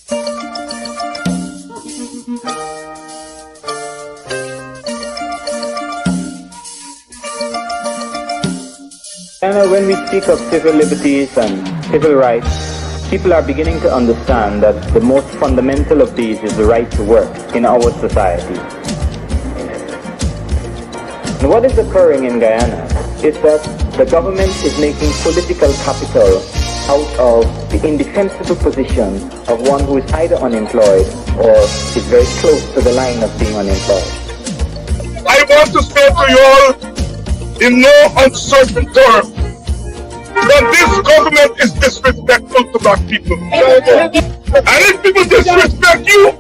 And when we speak of civil liberties and civil rights, people are beginning to understand that the most fundamental of these is the right to work in our society. And what is occurring in Guyana is that the government is making political capital out of the indefensible position of one who is either unemployed or is very close to the line of being unemployed. I want to say to you all, in no uncertain terms, that this government is disrespectful to black people. And if people disrespect you,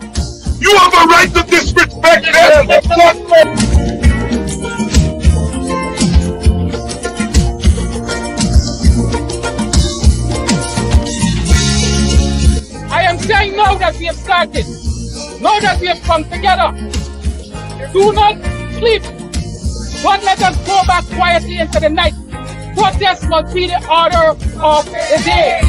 you have a right to disrespect them. I am saying now that we have started, now that we have come together, do not sleep. Don't let us go back quietly into the night. Protest must be the order of the day.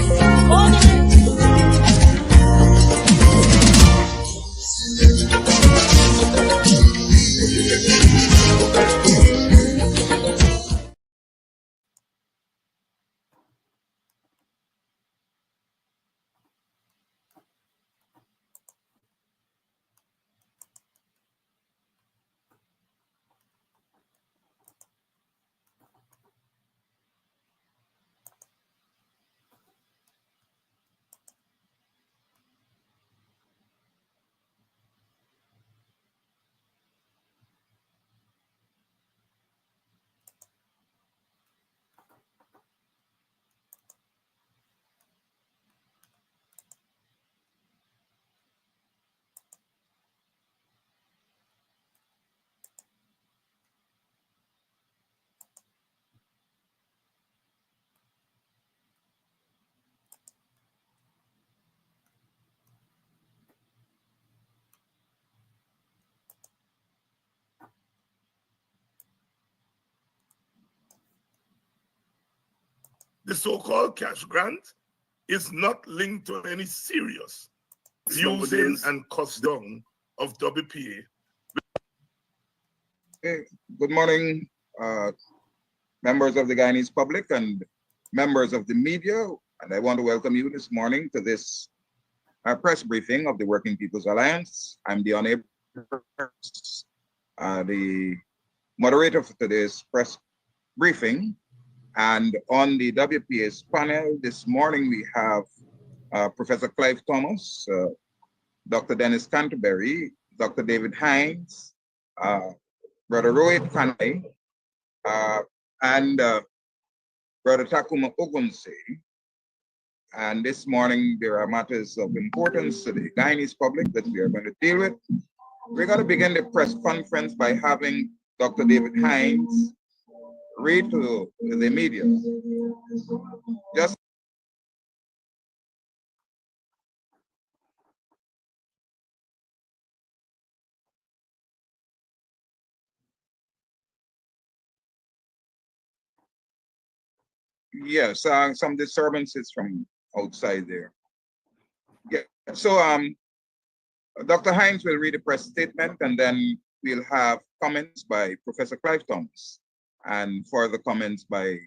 The so-called cash grant is not linked to any serious using and cost down of WPA. Hey, good morning, members of the Guyanese public and members of the media. And I want to welcome you this morning to this press briefing of the Working People's Alliance. I'm the honorable the moderator for today's press briefing. And on the WPA's panel this morning, we have Professor Clive Thomas, Dr. Dennis Canterbury, Dr. David Hines, Brother Rohit Kanai, and Brother Takuma Ogunse. And this morning, there are matters of importance to the Guyanese public that we are going to deal with. We're going to begin the press conference by having Dr. David Hines read to the media. Just yes, some disturbances from outside there. Yeah, so Dr. Hines will read a press statement, and then we'll have comments by Professor Clive Thomas and further comments by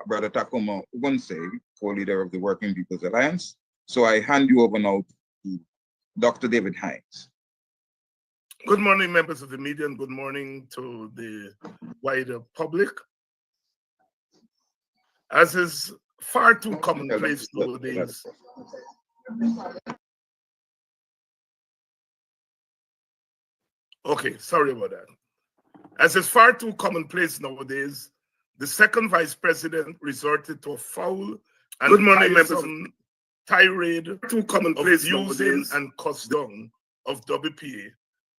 Brother Takuma Ogunse, co-leader of the Working People's Alliance. So I hand you over now to Dr. David Hines. Good morning, members of the media, and good morning to the wider public. As is far too commonplace nowadays, okay, sorry about that. As is far too commonplace nowadays, the second vice president resorted to a foul and tirade too commonplace using and cost down of WPA,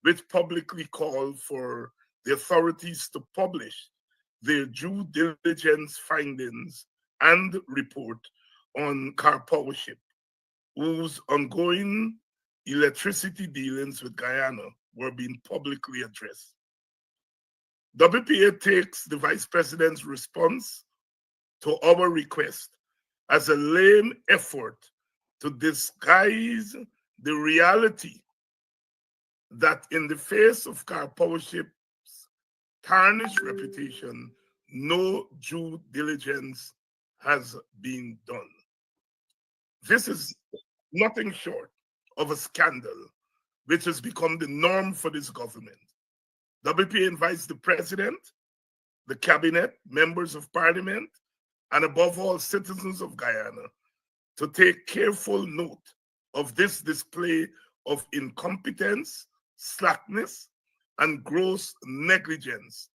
which publicly called for the authorities to publish their due diligence findings and report on Car Powership, whose ongoing electricity dealings with Guyana were being publicly addressed. WPA takes the Vice President's response to our request as a lame effort to disguise the reality that in the face of car powership's tarnished reputation, no due diligence has been done. This is nothing short of a scandal which has become the norm for this government. WPA invites the president, the cabinet, members of parliament, and above all, citizens of Guyana to take careful note of this display of incompetence, slackness, and gross negligence,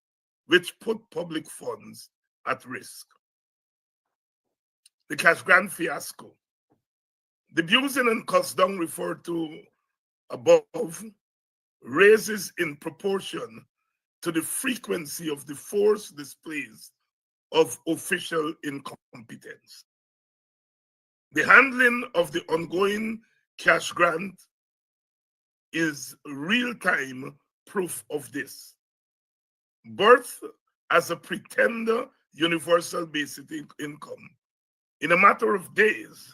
which put public funds at risk. The cash grant fiasco. The abusing and cost down referred to above raises in proportion to the frequency of the force displays of official incompetence. The handling of the ongoing cash grant is real-time proof of this. Birth as a pretender universal basic income. In a matter of days,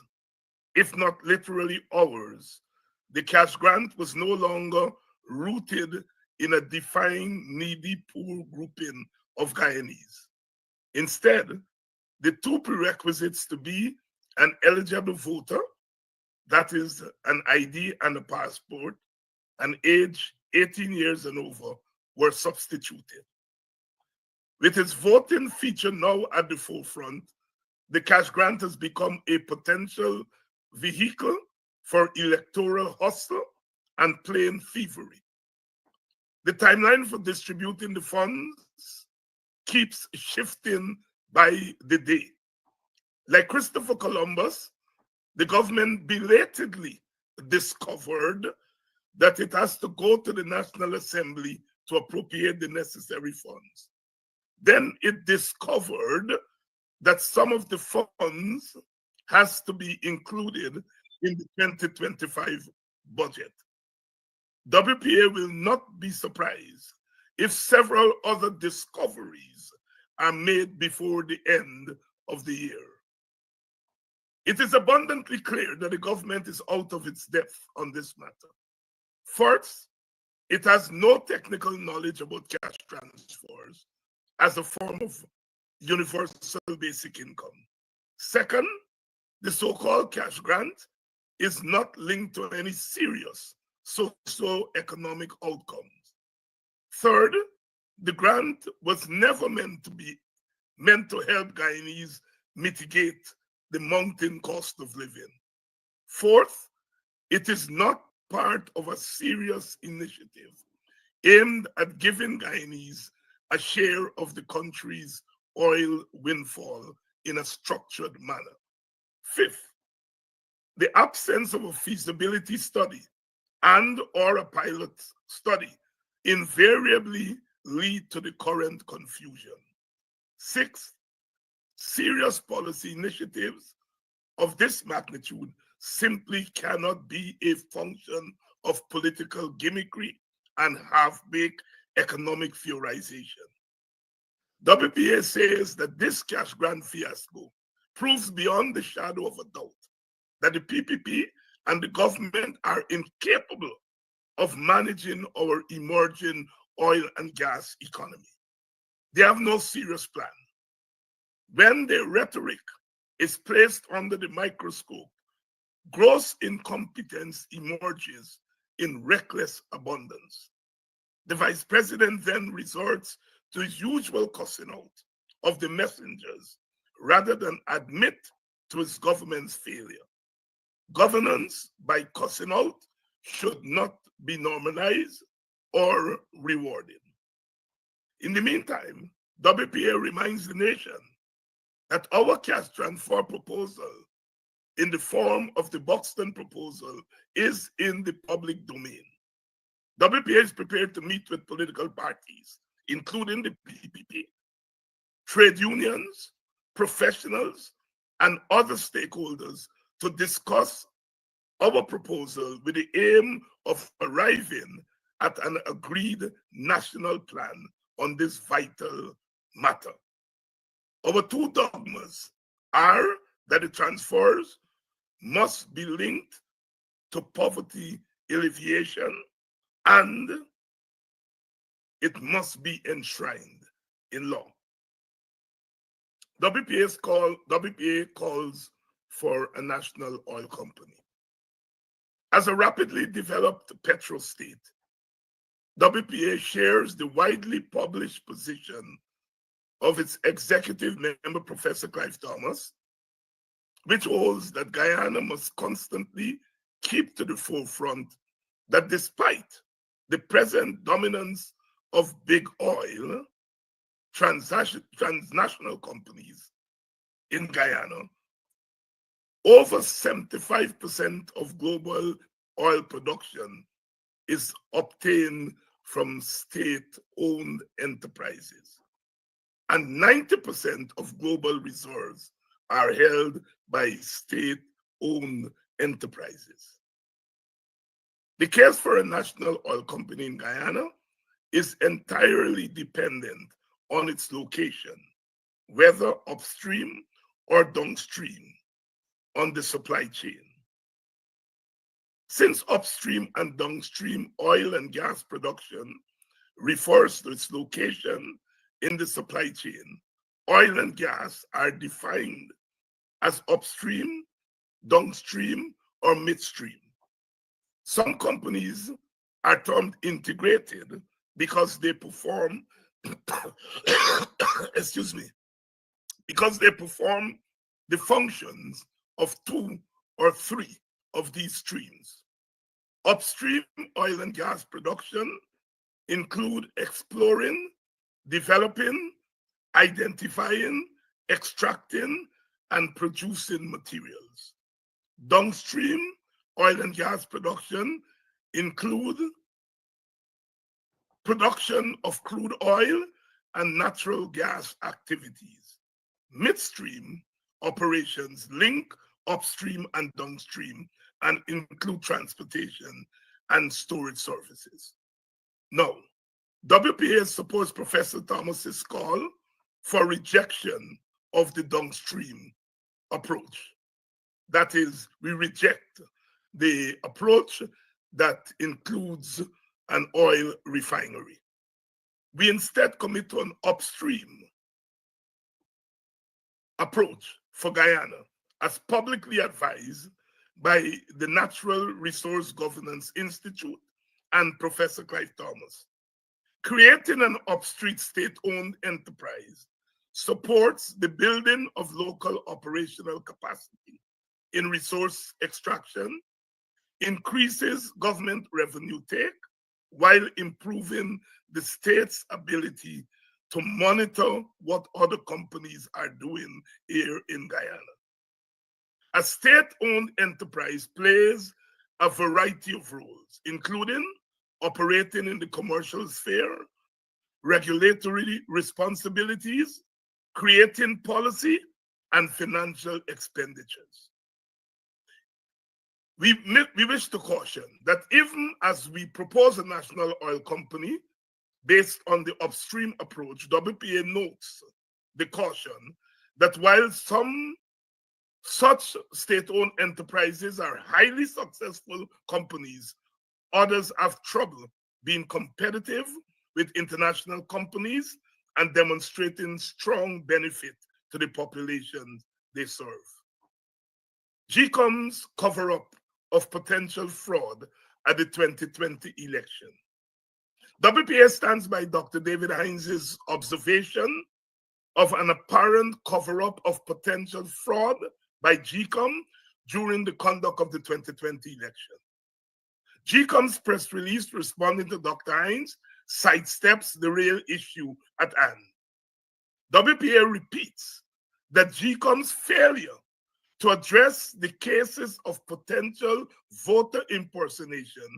if not literally hours, the cash grant was no longer rooted in a defined needy poor grouping of Guyanese. Instead, the two prerequisites to be an eligible voter, that is an ID and a passport, and age 18 years and over, were substituted. With its voting feature now at the forefront, the cash grant has become a potential vehicle for electoral hustle and plain thievery. The timeline for distributing the funds keeps shifting by the day. Like Christopher Columbus, the government belatedly discovered that it has to go to the National Assembly to appropriate the necessary funds. Then it discovered that some of the funds has to be included in the 2025 budget. WPA will not be surprised if several other discoveries are made before the end of the year. It is abundantly clear that the government is out of its depth on this matter. First, it has no technical knowledge about cash transfers as a form of universal basic income. Second, the so-called cash grant is not linked to any serious socio-economic outcomes. Third, the grant was never meant to help Guyanese mitigate the mounting cost of living. Fourth, it is not part of a serious initiative aimed at giving Guyanese a share of the country's oil windfall in a structured manner. Fifth, the absence of a feasibility study and or a pilot study invariably lead to the current confusion. Sixth, serious policy initiatives of this magnitude simply cannot be a function of political gimmickry and half-baked economic theorization. WPA says that this cash grant fiasco proves beyond the shadow of a doubt that the PPP and the government are incapable of managing our emerging oil and gas economy. They have no serious plan. When their rhetoric is placed under the microscope, gross incompetence emerges in reckless abundance. The vice president then resorts to his usual cussing out of the messengers rather than admit to his government's failure. Governance by cussing out should not be normalized or rewarded. In the meantime, WPA reminds the nation that our cash transfer proposal in the form of the Buxton proposal is in the public domain. WPA is prepared to meet with political parties, including the PPP, trade unions, professionals, and other stakeholders to discuss our proposal with the aim of arriving at an agreed national plan on this vital matter. Our two dogmas are that the transfers must be linked to poverty alleviation, and it must be enshrined in law. WPA calls for a national oil company. As a rapidly developed petro state, WPA shares the widely published position of its executive member, Professor Clive Thomas, which holds that Guyana must constantly keep to the forefront that despite the present dominance of big oil, transnational companies in Guyana, over 75% of global oil production is obtained from state-owned enterprises, and 90% of global reserves are held by state-owned enterprises. The case for a national oil company in Guyana is entirely dependent on its location, whether upstream or downstream on the supply chain. Since upstream and downstream oil and gas production refers to its location in the supply chain, oil and gas are defined as upstream, downstream, or midstream. Some companies are termed integrated because they perform, because they perform the functions of 2 or 3 of these streams. Upstream oil and gas production include exploring, developing, identifying, extracting, and producing materials. Downstream oil and gas production include production of crude oil and natural gas activities. Midstream operations link upstream and downstream and include transportation and storage services. Now, WPA supports Professor Thomas's call for rejection of the downstream approach. That is, we reject the approach that includes an oil refinery. We instead commit to an upstream approach for Guyana, as publicly advised by the Natural Resource Governance Institute and Professor Clive Thomas. Creating an upstream state-owned enterprise supports the building of local operational capacity in resource extraction, increases government revenue take, while improving the state's ability to monitor what other companies are doing here in Guyana. A state-owned enterprise plays a variety of roles, including operating in the commercial sphere, regulatory responsibilities, creating policy, and financial expenditures. We wish to caution that even as we propose a national oil company based on the upstream approach, WPA notes the caution that while some such state-owned enterprises are highly successful companies, others have trouble being competitive with international companies and demonstrating strong benefit to the populations they serve. GCOM's cover-up of potential fraud at the 2020 election. WPA stands by Dr. David Hines' observation of an apparent cover-up of potential fraud by GCOM during the conduct of the 2020 election. GCOM's press release responding to Dr. Hines sidesteps the real issue at hand. WPA repeats that GCOM's failure to address the cases of potential voter impersonation,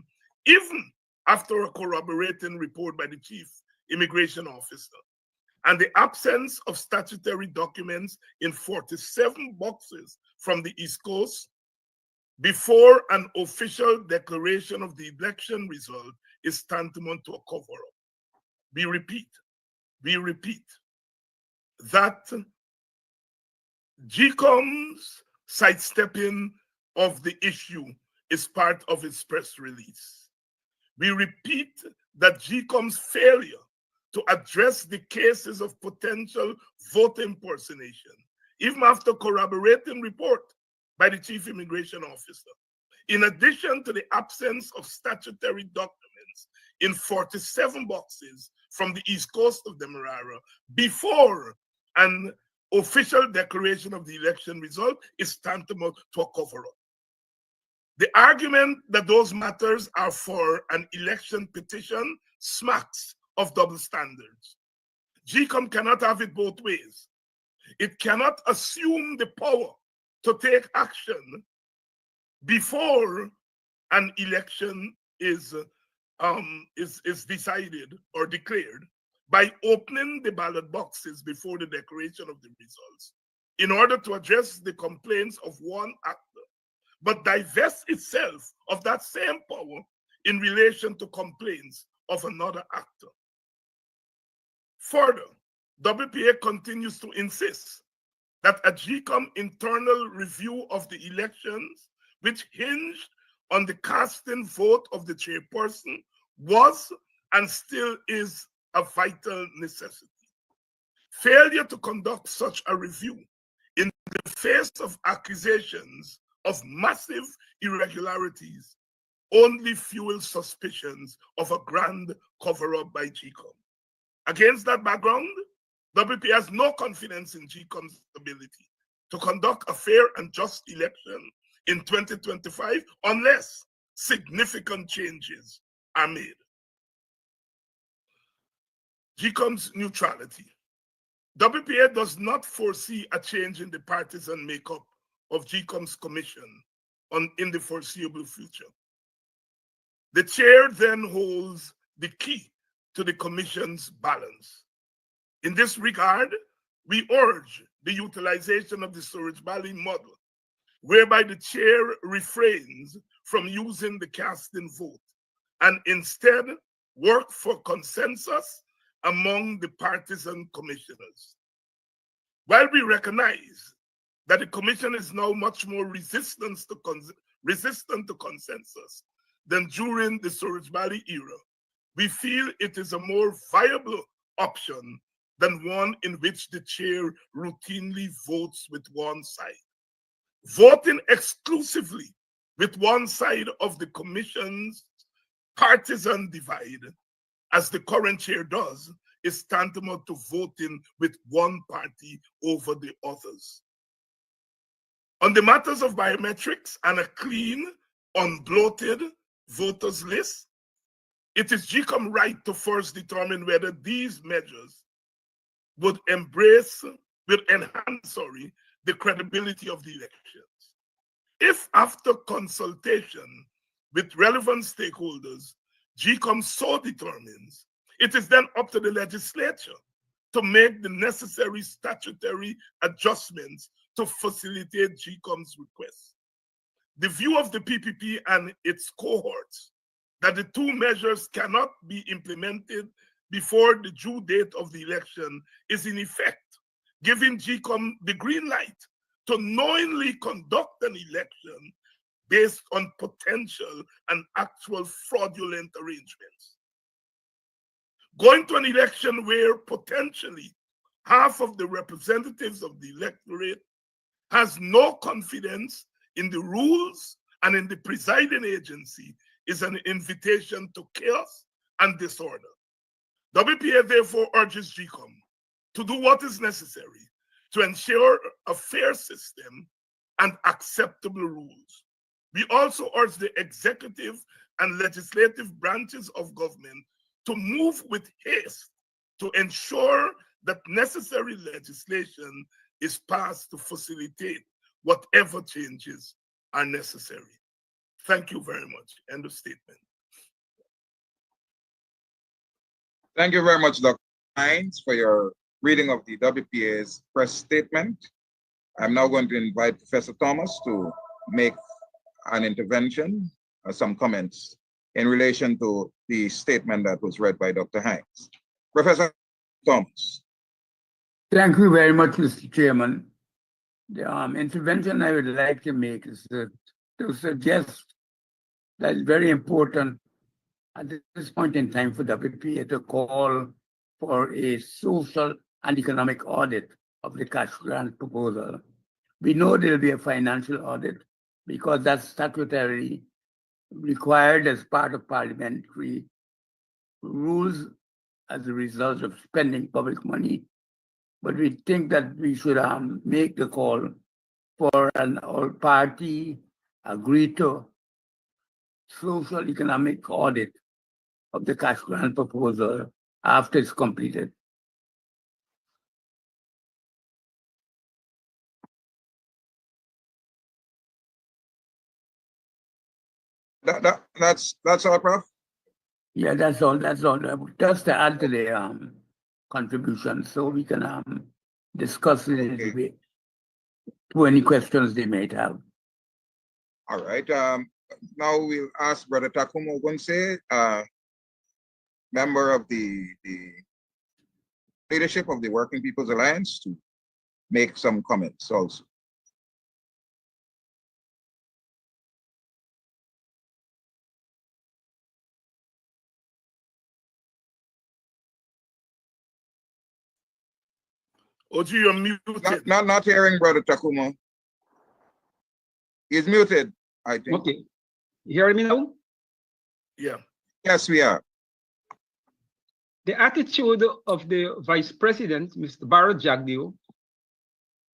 even after a corroborating report by the chief immigration officer, and the absence of statutory documents in 47 boxes from the East Coast before an official declaration of the election result is tantamount to a cover-up. We repeat that GCOM's sidestepping of the issue is part of its press release. We repeat that GCOM's failure to address the cases of potential voter impersonation, even after corroborating report by the Chief Immigration Officer, in addition to the absence of statutory documents in 47 boxes from the East Coast of Demerara before an official declaration of the election result, is tantamount to a cover-up. The argument that those matters are for an election petition smacks of double standards. GCOM cannot have it both ways. It cannot assume the power to take action before an election is decided or declared by opening the ballot boxes before the declaration of the results in order to address the complaints of one actor, but divest itself of that same power in relation to complaints of another actor. Further, WPA continues to insist that a GCOM internal review of the elections, which hinged on the casting vote of the chairperson, was and still is a vital necessity. Failure to conduct such a review in the face of accusations of massive irregularities only fuels suspicions of a grand cover-up by GCOM. Against that background, WP has no confidence in GCOM's ability to conduct a fair and just election in 2025 unless significant changes are made. GCOM's neutrality. WPA does not foresee a change in the partisan makeup of GCOM's commission in the foreseeable future. The chair then holds the key to the commission's balance. In this regard, we urge the utilization of the Storage Valley model, whereby the chair refrains from using the casting vote and instead work for consensus among the partisan commissioners. While we recognize that the commission is now much more resistant to consensus than during the Storage Valley era, we feel it is a more viable option than one in which the chair routinely votes with one side. Voting exclusively with one side of the commission's partisan divide, as the current chair does, is tantamount to voting with one party over the others. On the matters of biometrics and a clean, unbloated voters list, it is GCOM right to first determine whether these measures would enhance the credibility of the elections. If after consultation with relevant stakeholders, GCOM so determines, it is then up to the legislature to make the necessary statutory adjustments to facilitate GCOM's request. The view of the PPP and its cohorts that the two measures cannot be implemented before the due date of the election is in effect giving GCOM the green light to knowingly conduct an election based on potential and actual fraudulent arrangements. Going to an election where potentially half of the representatives of the electorate has no confidence in the rules and in the presiding agency is an invitation to chaos and disorder. WPA therefore urges GCOM to do what is necessary to ensure a fair system and acceptable rules. We also urge the executive and legislative branches of government to move with haste to ensure that necessary legislation is passed to facilitate whatever changes are necessary. Thank you very much. End of statement. Thank you very much, Dr. Hines, for your reading of the WPA's press statement. I'm now going to invite Professor Thomas to make an intervention, some comments in relation to the statement that was read by Dr. Hines. Professor Thomas. Thank you very much, Mr. Chairman. The intervention I would like to make is to suggest that it's very important at this point in time for WPA to call for a social and economic audit of the cash grant proposal. We know there will be a financial audit because that's statutorily required as part of parliamentary rules as a result of spending public money. But we think that we should make the call for an all-party agreed to social economic audit of the cash grant proposal after it's completed. That's all, Prof. Yeah, that's all. That's all. Just to add to the contribution, so we can discuss it in a debate to any questions they might have. All right. Now we'll ask Brother Takumo Gonse, member of the leadership of the Working People's Alliance, to make some comments also. Oji, you're muted. Not hearing Brother Takumo. He's muted, I think. Okay. You hear me now? Yeah. Yes, we are. The attitude of the Vice President, Mr. Barrow Jagdeo,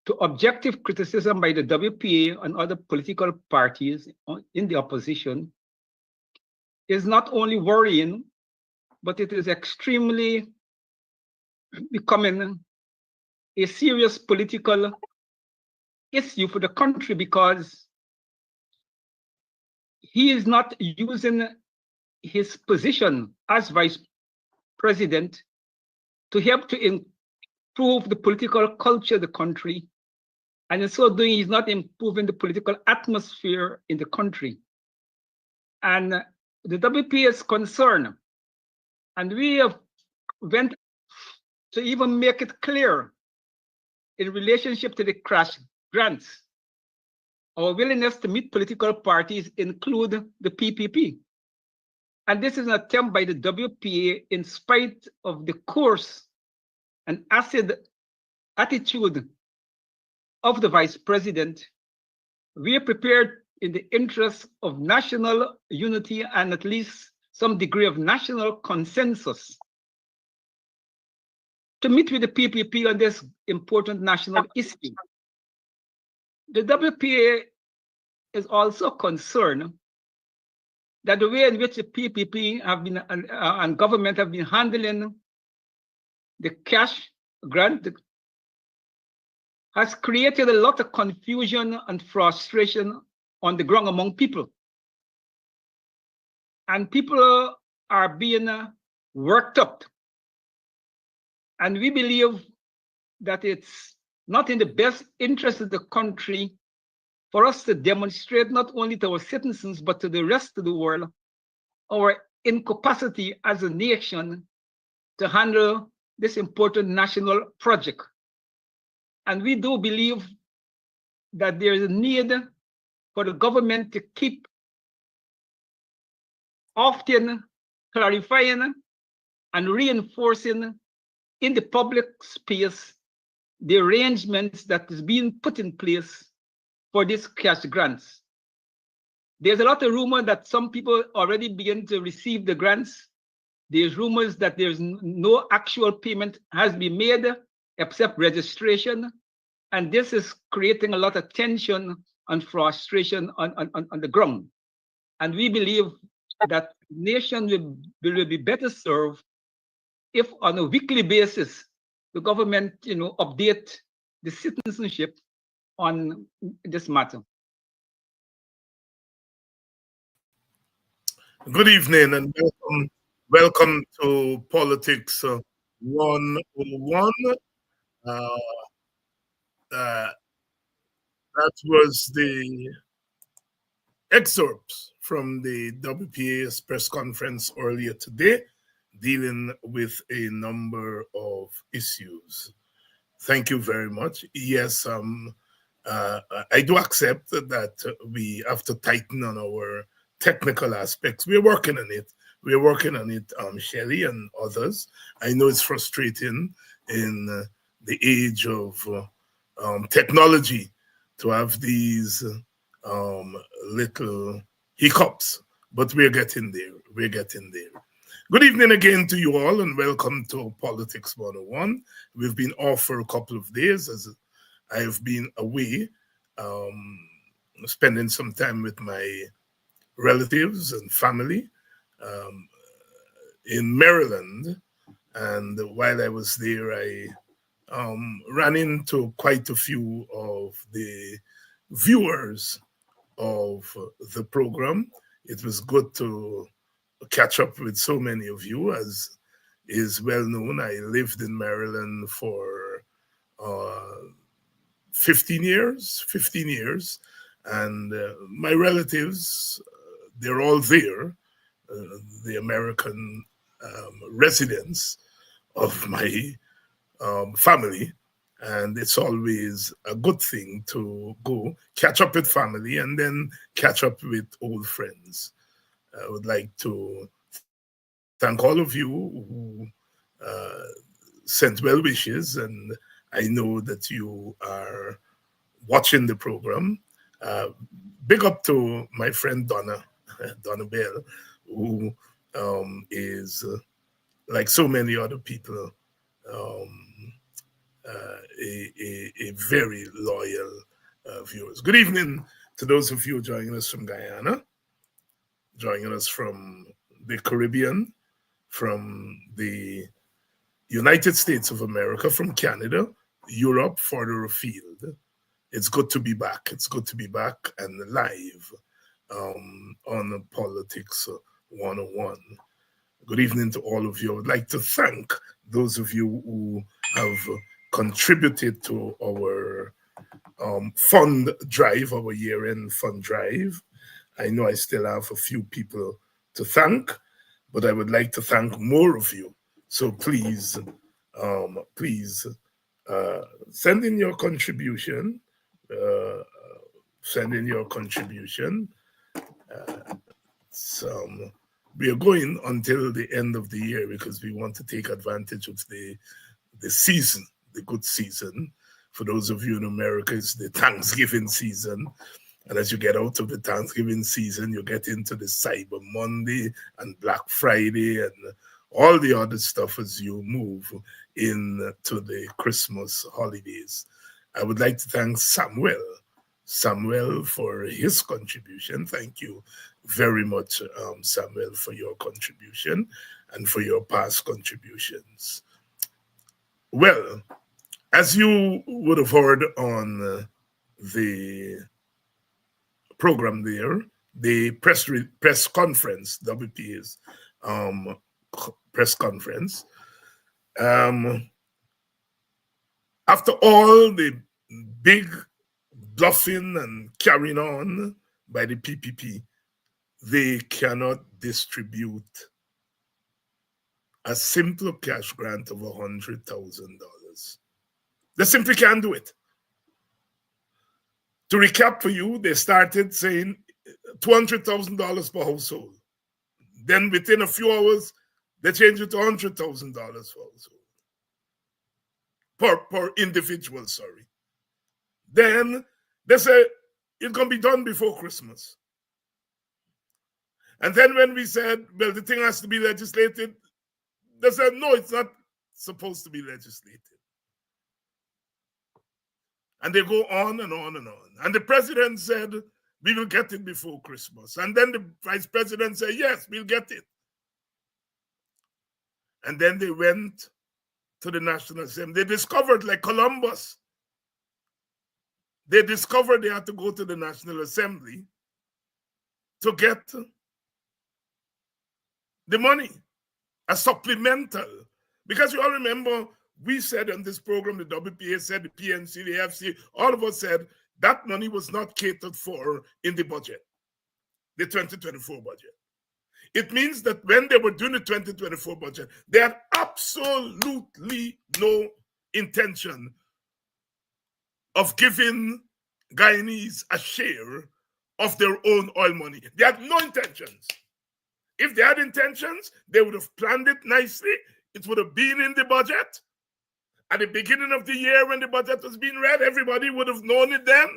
to objective criticism by the WPA and other political parties in the opposition is not only worrying, but it is extremely becoming a serious political issue for the country, because he is not using his position as Vice President to help to improve the political culture of the country. And in so doing, he's not improving the political atmosphere in the country. And the WPA is concerned. And we have went to even make it clear in relationship to the crash grants. Our willingness to meet political parties include the PPP. And this is an attempt by the WPA, in spite of the coarse and acid attitude of the Vice President. We are prepared, in the interest of national unity and at least some degree of national consensus, to meet with the PPP on this important national issue. The WPA is also concerned that the way in which the PPP have been and government have been handling the cash grant has created a lot of confusion and frustration on the ground among people. And people are being worked up. And we believe that it's not in the best interest of the country for us to demonstrate not only to our citizens, but to the rest of the world, our incapacity as a nation to handle this important national project. And we do believe that there is a need for the government to keep often clarifying and reinforcing in the public space the arrangements that is being put in place for these cash grants. There's a lot of rumor that some people already begin to receive the grants. There's rumors that there's no actual payment has been made except registration. And this is creating a lot of tension and frustration on the ground. And we believe that the nation will be better served if on a weekly basis, the government, update the citizenship on this matter. Good evening and welcome to Politics 101. That was the excerpts from the WPA's press conference earlier today, dealing with a number of issues. Thank you very much. Yes, I do accept that we have to tighten on our technical aspects. We're working on it. We're working on it, Shelley and others. I know it's frustrating in the age of technology to have these little hiccups, but we're getting there. We're getting there. Good evening again to you all, and welcome to Politics 101. We've been off for a couple of days as I have been away, spending some time with my relatives and family in Maryland. And while I was there, I ran into quite a few of the viewers of the program. It was good to catch up with so many of you. As is well known, I lived in Maryland for 15 years, and my relatives, they're all there, the American residents of my family, and it's always a good thing to go catch up with family and then catch up with old friends. I would like to thank all of you who sent well wishes, and I know that you are watching the program. Big up to my friend Donna Bell, who is, like so many other people, a very loyal viewers. Good evening to those of you joining us from Guyana, joining us from the Caribbean, from the United States of America, from Canada, Europe, further afield. It's good to be back. It's good to be back and live on Politics 101. Good evening to all of you. I would like to thank those of you who have contributed to our fund drive, our year-end fund drive. I know I still have a few people to thank, but I would like to thank more of you. So please, send in your contribution. We are going until the end of the year because we want to take advantage of the season, the good season. For those of you in America, it's the Thanksgiving season. And as you get out of the Thanksgiving season, you get into the Cyber Monday and Black Friday and all the other stuff as you move into the Christmas holidays. I would like to thank Samuel for his contribution. Thank you very much, Samuel, for your contribution and for your past contributions. Well, as you would have heard on the program there, the press conference, WPA's press conference, after all the big bluffing and carrying on by the PPP, they cannot distribute a simple cash grant of $100,000. They simply can't do it. To recap for you, they started saying $200,000 per household. Then within a few hours, they changed it to $100,000 per household. Per individual, sorry. Then they say it's going to be done before Christmas. And then when we said, well, the thing has to be legislated, they said, no, it's not supposed to be legislated. And they go on and on and on. And the president said, we will get it before Christmas. And then the vice president said, yes, we'll get it. And then they went to the National Assembly. They discovered, like Columbus, they discovered they had to go to the National Assembly to get the money, a supplemental. Because you all remember, we said on this program, the WPA said, the PNC, the FC, all of us said that money was not catered for in the budget, the 2024 budget. It means that when they were doing the 2024 budget, they had absolutely no intention of giving Guyanese a share of their own oil money. They had no intentions. If they had intentions, they would have planned it nicely. It would have been in the budget. At the beginning of the year when the budget was being read, everybody would have known it then.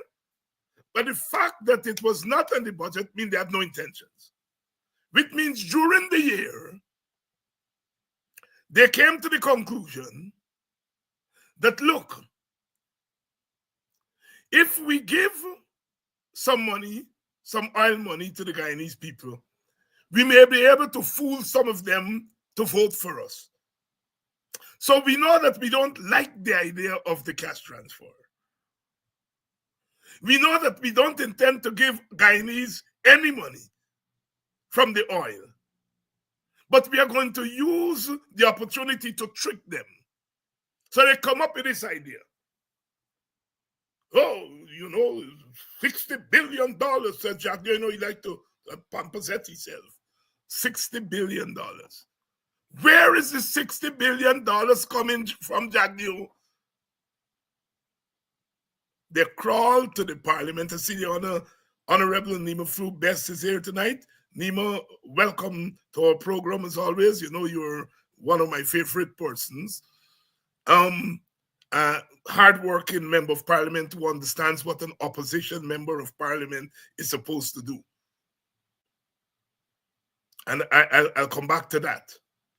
But the fact that it was not in the budget means they had no intentions. Which means during the year, they came to the conclusion that, look, if we give some money, some oil money to the Guyanese people, we may be able to fool some of them to vote for us. So we know that we don't like the idea of the cash transfer. We know that we don't intend to give Guyanese any money from the oil. But we are going to use the opportunity to trick them. So they come up with this idea. Oh, you know, $60 billion, said Jack. You know, he like to possess himself. $60 billion. Where is the $60 billion coming from, Jack? They crawled to the parliament. I see the Honorable Nima Fruit Best is here tonight. Nima, welcome to our program as always. You know you're one of my favorite persons. Hardworking member of parliament who understands what an opposition member of parliament is supposed to do. And I'll come back to that.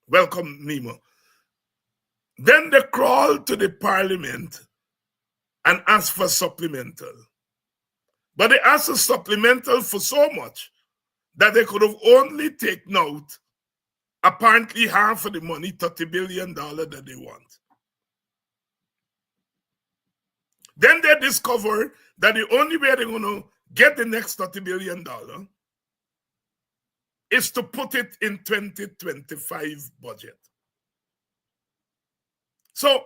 Welcome, Nima. Then they crawled to the parliament and asked for supplemental. But they asked for supplemental for so much that they could have only taken out apparently half of the money, $30 billion that they want. Then they discovered that the only way they're going to get the next $30 billion is to put it in 2025 budget. So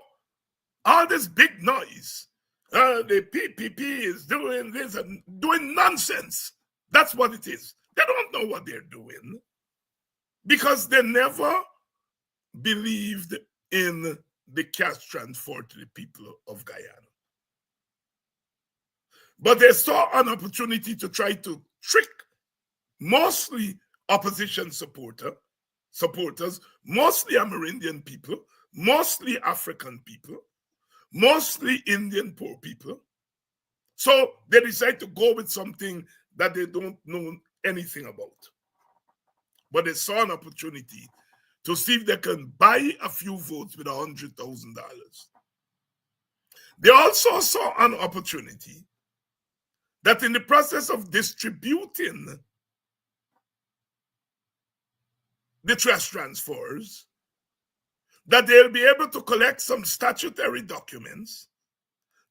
all this big noise, the PPP is doing this and doing nonsense. That's what it is. They don't know what they're doing because they never believed in the cash transfer to the people of Guyana. But they saw an opportunity to try to trick mostly opposition supporters, mostly Amerindian people, mostly African people, mostly Indian poor people. So they decide to go with something that they don't know anything about. But they saw an opportunity to see if they can buy a few votes with $100,000. They also saw an opportunity that in the process of distributing the cash transfers, that they'll be able to collect some statutory documents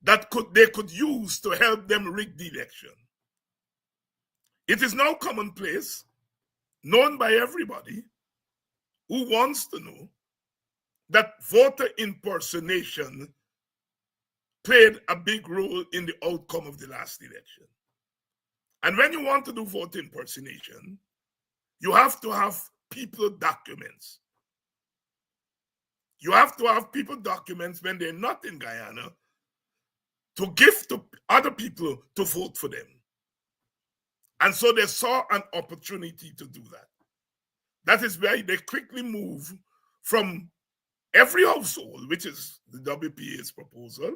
that they could use to help them rig the election. It is now commonplace, known by everybody who wants to know, that voter impersonation played a big role in the outcome of the last election. And when you want to do voter impersonation, you have to have people documents. You have to have people documents when they're not in Guyana to give to other people to vote for them. And so they saw an opportunity to do that. That is why they quickly move from every household, which is the WPA's proposal.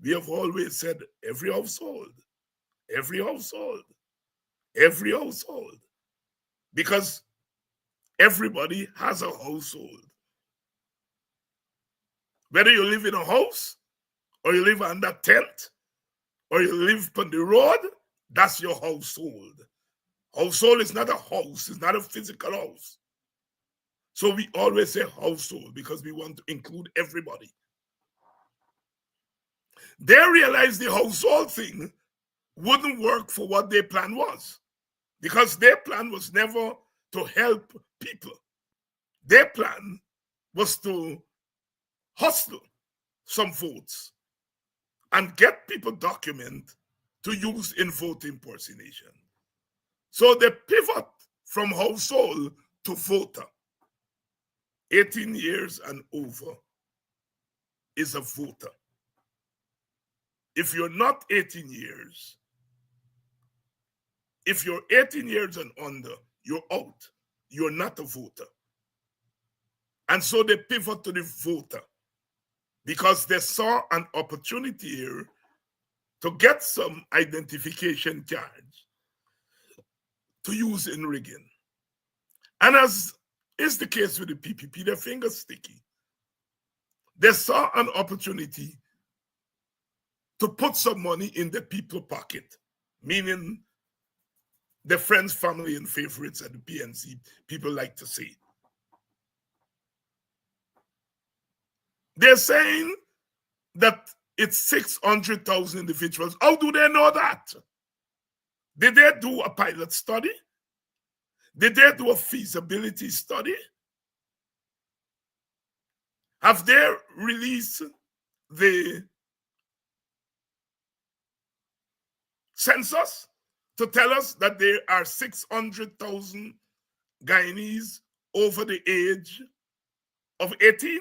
We have always said every household, every household, every household, because everybody has a household. Whether you live in a house, or you live under a tent, or you live on the road, that's your household. Household is not a house, it's not a physical house. So we always say household because we want to include everybody. They realized the household thing wouldn't work for what their plan was, because their plan was never to help people. Their plan was to hustle some votes and get people documents to use in vote impersonation. So they pivot from household to voter. 18 years and over is a voter. If you're not 18 years, if you're 18 years and under, you're out. You're not a voter. And so they pivot to the voter because they saw an opportunity here to get some identification cards to use in rigging. And as is the case with the PPP, their fingers sticky. They saw an opportunity to put some money in the people's pocket, meaning the friends, family, and favorites at the PNC, people like to say. They're saying that it's 600,000 individuals. How do they know that? Did they do a pilot study? Did they do a feasibility study? Have they released the census to tell us that there are 600,000 Guyanese over the age of 18?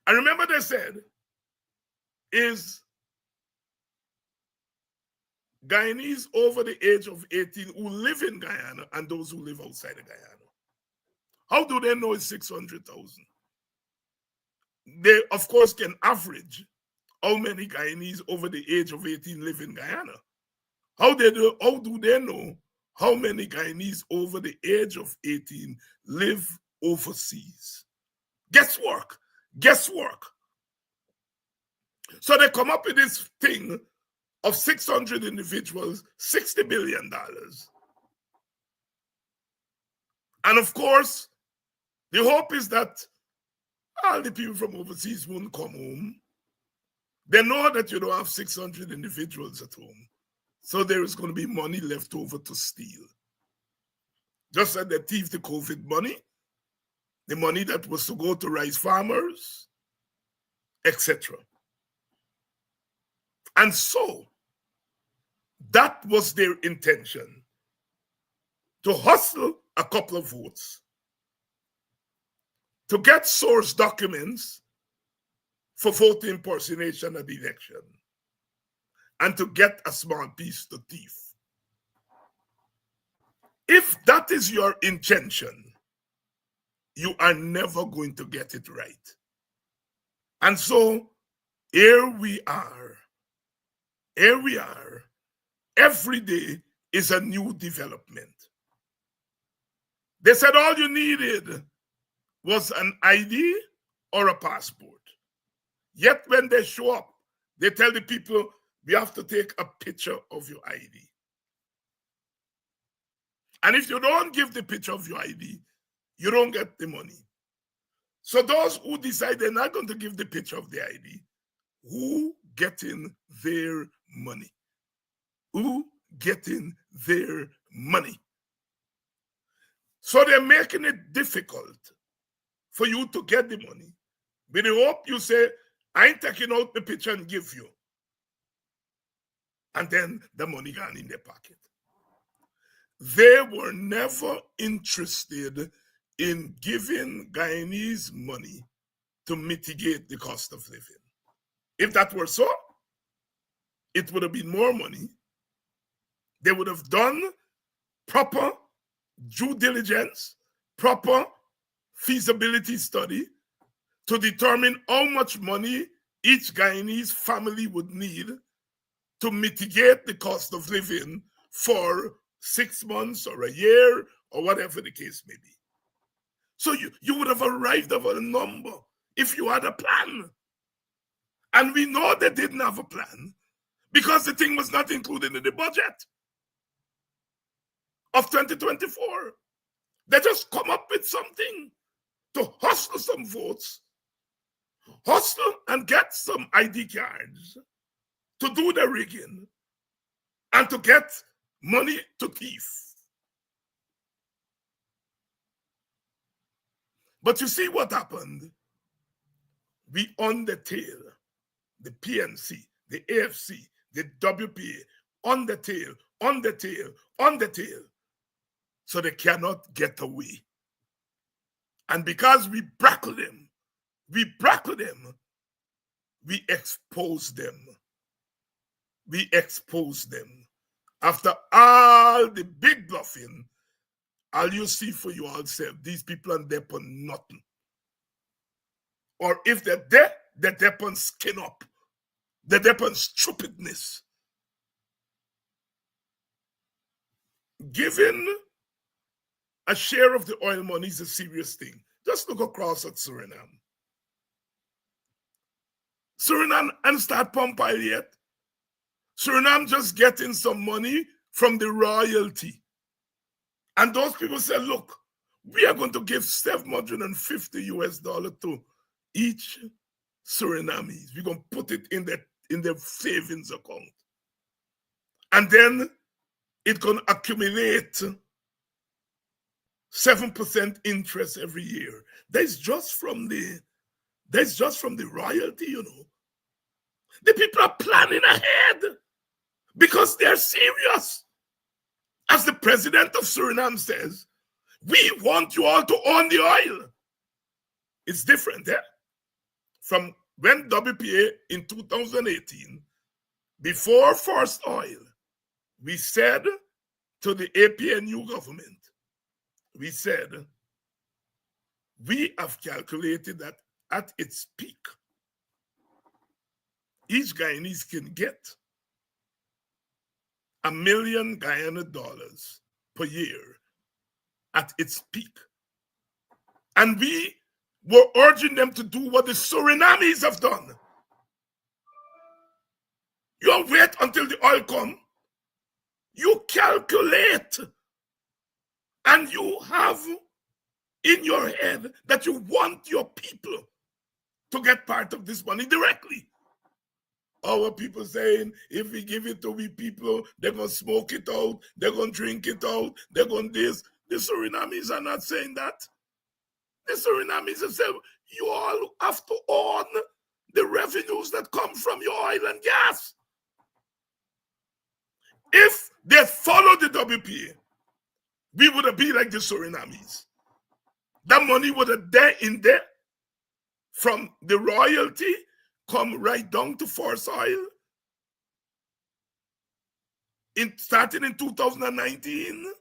And remember they said, is Guyanese over the age of 18 who live in Guyana and those who live outside of Guyana. How do they know it's 600,000? They, of course, can average how many Guyanese over the age of 18 live in Guyana. How do they know how many Guyanese over the age of 18 live overseas? Guesswork. Guesswork. So they come up with this thing of 600 individuals, $60 billion. And of course, the hope is that all the people from overseas won't come home. They know that you don't have 600 individuals at home. So there is going to be money left over to steal. Just like they thieved the COVID money, the money that was to go to rice farmers, etc. And so, that was their intention, to hustle a couple of votes, to get source documents for voter impersonation at the election, and to get a small piece to thief. If that is your intention, you are never going to get it right. And so, here we are. Here we are. Every day is a new development. They said all you needed was an ID or a passport. Yet when they show up, they tell the people, we have to take a picture of your ID. And if you don't give the picture of your ID, you don't get the money. So those who decide they're not going to give the picture of the ID, who getting their money? Who getting their money? So they're making it difficult for you to get the money. With the hope you say, I ain't taking out the picture and give you. And then the money gone in their pocket. They were never interested in giving Guyanese money to mitigate the cost of living. If that were so, it would have been more money. They would have done proper due diligence, proper feasibility study to determine how much money each Guyanese family would need to mitigate the cost of living for 6 months or a year or whatever the case may be. So you would have arrived at a number if you had a plan. And we know they didn't have a plan because the thing was not included in the budget of 2024. They just come up with something to hustle some votes, hustle and get some ID cards, to do the rigging, and to get money to thief. But you see what happened? We on the tail, the PNC, the AFC, the WPA, on the tail, on the tail, on the tail. So they cannot get away. And because we brackle them, we expose them. We expose them. After all all the big bluffing, all you see for you all self, these people are there for nothing. Or if they're there, they're there on skin up. They're there on stupidness. Giving a share of the oil money is a serious thing. Just look across at Suriname. Suriname and start pump oil yet. Suriname just getting some money from the royalty. And those people say, look, we are going to give $750 US to each Surinamese. We're going to put it in their savings account. And then it's going to accumulate 7% interest every year. That's just from the royalty, you know. The people are planning ahead because they're serious. As the president of Suriname says, we want you all to own the oil. It's different, yeah? From when WPA in 2018, before first oil, we said to the APNU government, we said, we have calculated that at its peak, each Guyanese can get $1 million Guyana per year at its peak. And we were urging them to do what the Surinamese have done. You don't wait until the oil comes. You calculate, and you have in your head that you want your people to get part of this money directly. Our people saying, if we give it to we people, they're going to smoke it out, they're going to drink it out, they're going to this. The Surinamese are not saying that. The Surinamese have said, you all have to own the revenues that come from your oil and gas. If they followed the WPA, we would have been like the Surinamese. That money would have in there from the royalty come right down to force oil. Starting in 2019,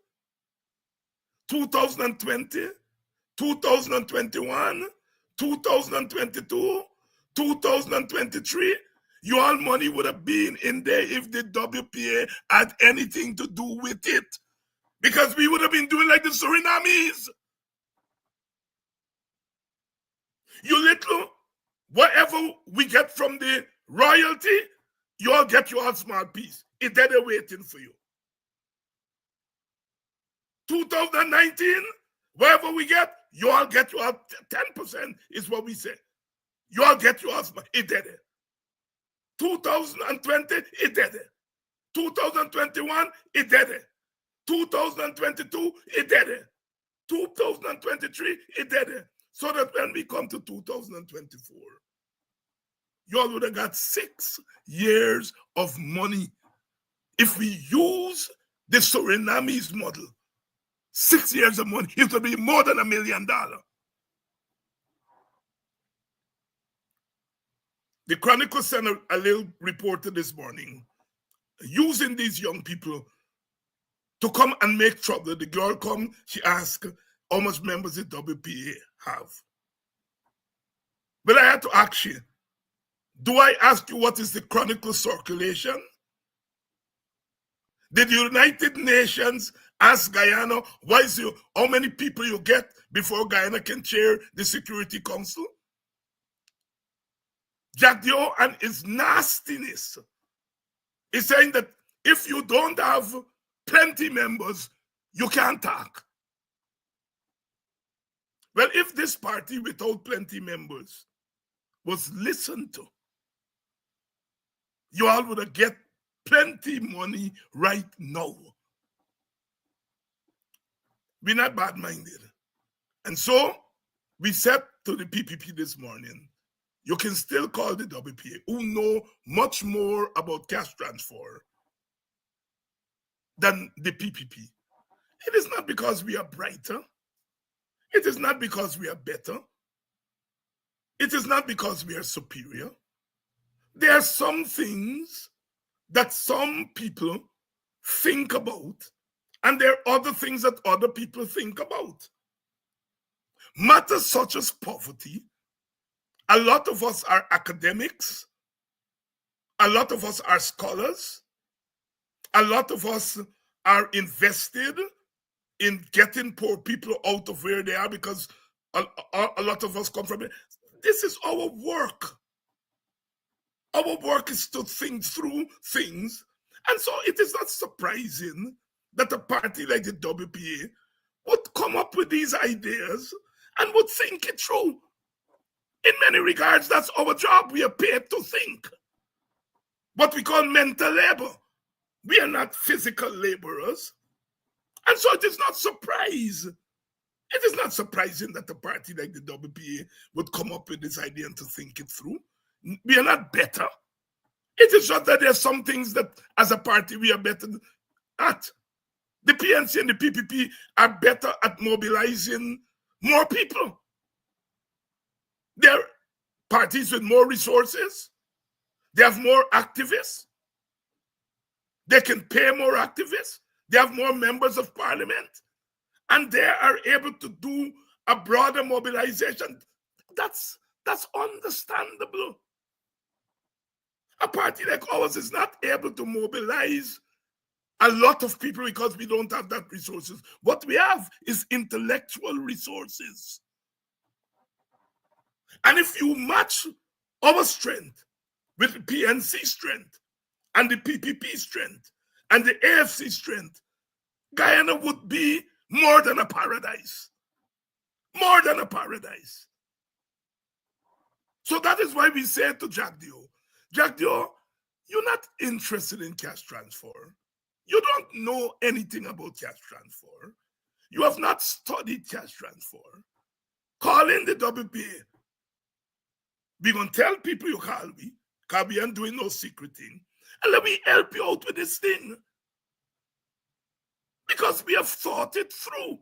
2020, 2021, 2022, 2023, your money would have been in there if the WPA had anything to do with it. Because we would have been doing like the Surinamese. You little, whatever we get from the royalty, you all get your small piece. It's there waiting for you. 2019, whatever we get, you all get your 10% is what we say. You all get your small, it's there. 2020, it's there. 2021, it's there. 2022, it's there. 2023, it's there. So that when we come to 2024, you all would have got 6 years of money. If we use the Surinamese model, 6 years of money, it would be more than $1 million. The Chronicle sent a little report this morning using these young people to come and make trouble. The girl come, she asked how much members the WPA have. But I had to ask you, do I ask you what is the Chronicle circulation? Did the United Nations ask Guyana, how many people you get before Guyana can chair the Security Council? Jack Dio and his nastiness is saying that if you don't have plenty members, you can't talk. Well, if this party without plenty members was listened to, you all would have get plenty money right now. We're not bad-minded. And so we said to the PPP this morning, you can still call the WPA, who know much more about cash transfer than the PPP. It is not because we are brighter. It is not because we are better. It is not because we are superior. There are some things that some people think about And there are other things that other people think about. Matters such as poverty. A lot of us are academics. A lot of us are scholars. A lot of us are invested in getting poor people out of where they are because a lot of us come from it. This is our work. Our work is to think through things. And so it is not surprising that a party like the WPA would come up with these ideas and would think it through. In many regards, that's our job. We are paid to think. What we call mental labor. We are not physical laborers. And so it is not surprising. It is not surprising that a party like the WPA would come up with this idea and to think it through. We are not better. It is just that there are some things that as a party we are better at. The PNC and the PPP are better at mobilizing more people. They're parties with more resources. They have more activists. They can pay more activists. They have more members of parliament. And they are able to do a broader mobilization. That's understandable. A party like ours is not able to mobilize a lot of people because we don't have that resources. What we have is intellectual resources. And if you match our strength with the PNC strength and the PPP strength and the AFC strength, Guyana would be more than a paradise. More than a paradise. So that is why we say to Jack Dio, you're not interested in cash transfer. You don't know anything about cash transfer. You have not studied cash transfer. Call in the WPA. We're going to tell people you call me, because we ain't doing no secret thing. And let me help you out with this thing. Because we have thought it through.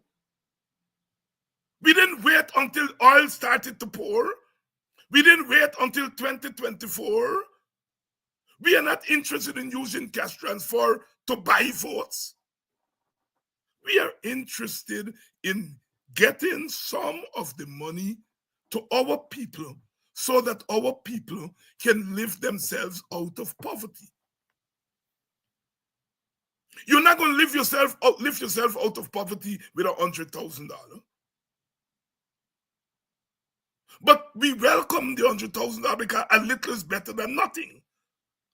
We didn't wait until oil started to pour. We didn't wait until 2024. We are not interested in using cash transfer to buy votes. We are interested in getting some of the money to our people so that our people can live themselves out of poverty. You're not going to lift yourself out of poverty with $100,000. But we welcome the $100,000 because a little is better than nothing.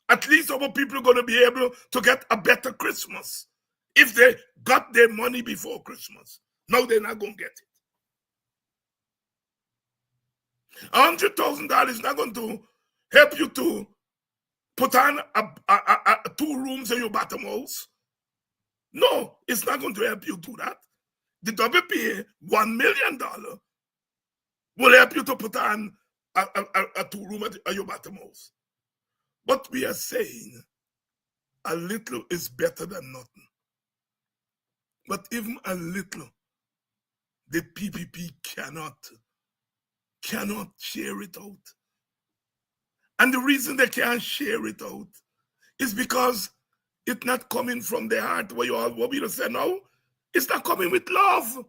At least our people are going to be able to get a better Christmas if they got their money before Christmas. Now they're not going to get it. $100,000 is not going to help you to put on 2 rooms in your bottom house. No, it's not going to help you do that. The WPA, $1 million, will help you to put on a 2-room at your bottom house. But we are saying a little is better than nothing. But even a little, the PPP cannot share it out. And the reason they can't share it out is because it's not coming from the heart where you all want me to say no. It's not coming with love.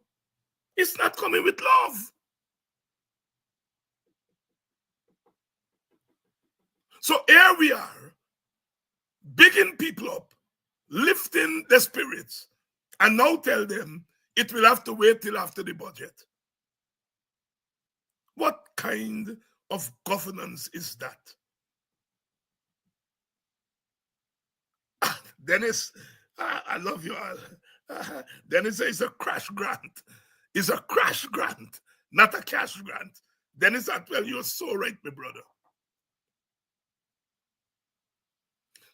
It's not coming with love. So here we are, bigging people up, lifting their spirits, and now tell them it will have to wait till after the budget. What kind of governance is that? Dennis, I love you all. Dennis says it's a crash grant. It's a crash grant, not a cash grant. Dennis, well, you're so right, my brother.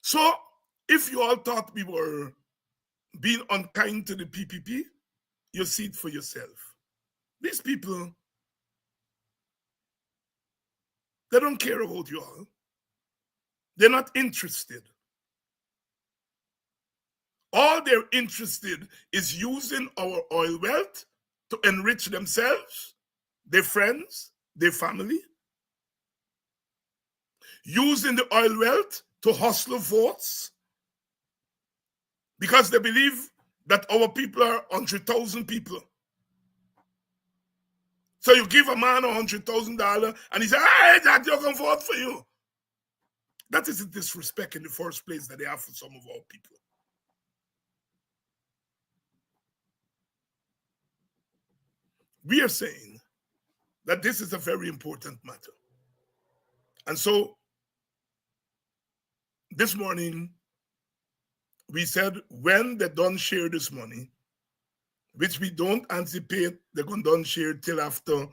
So, if you all thought we were being unkind to the PPP, you see it for yourself. These people, they don't care about you all. They're not interested. All they're interested is using our oil wealth to enrich themselves, their friends, their family. Using the oil wealth to hustle votes because they believe that our people are 100,000 people. So you give a man $100,000 and he says, hey, that you're going to vote for you. That is a disrespect in the first place that they have for some of our people. We are saying that this is a very important matter. And so this morning, we said when they don't share this money, which we don't anticipate they're going to share till after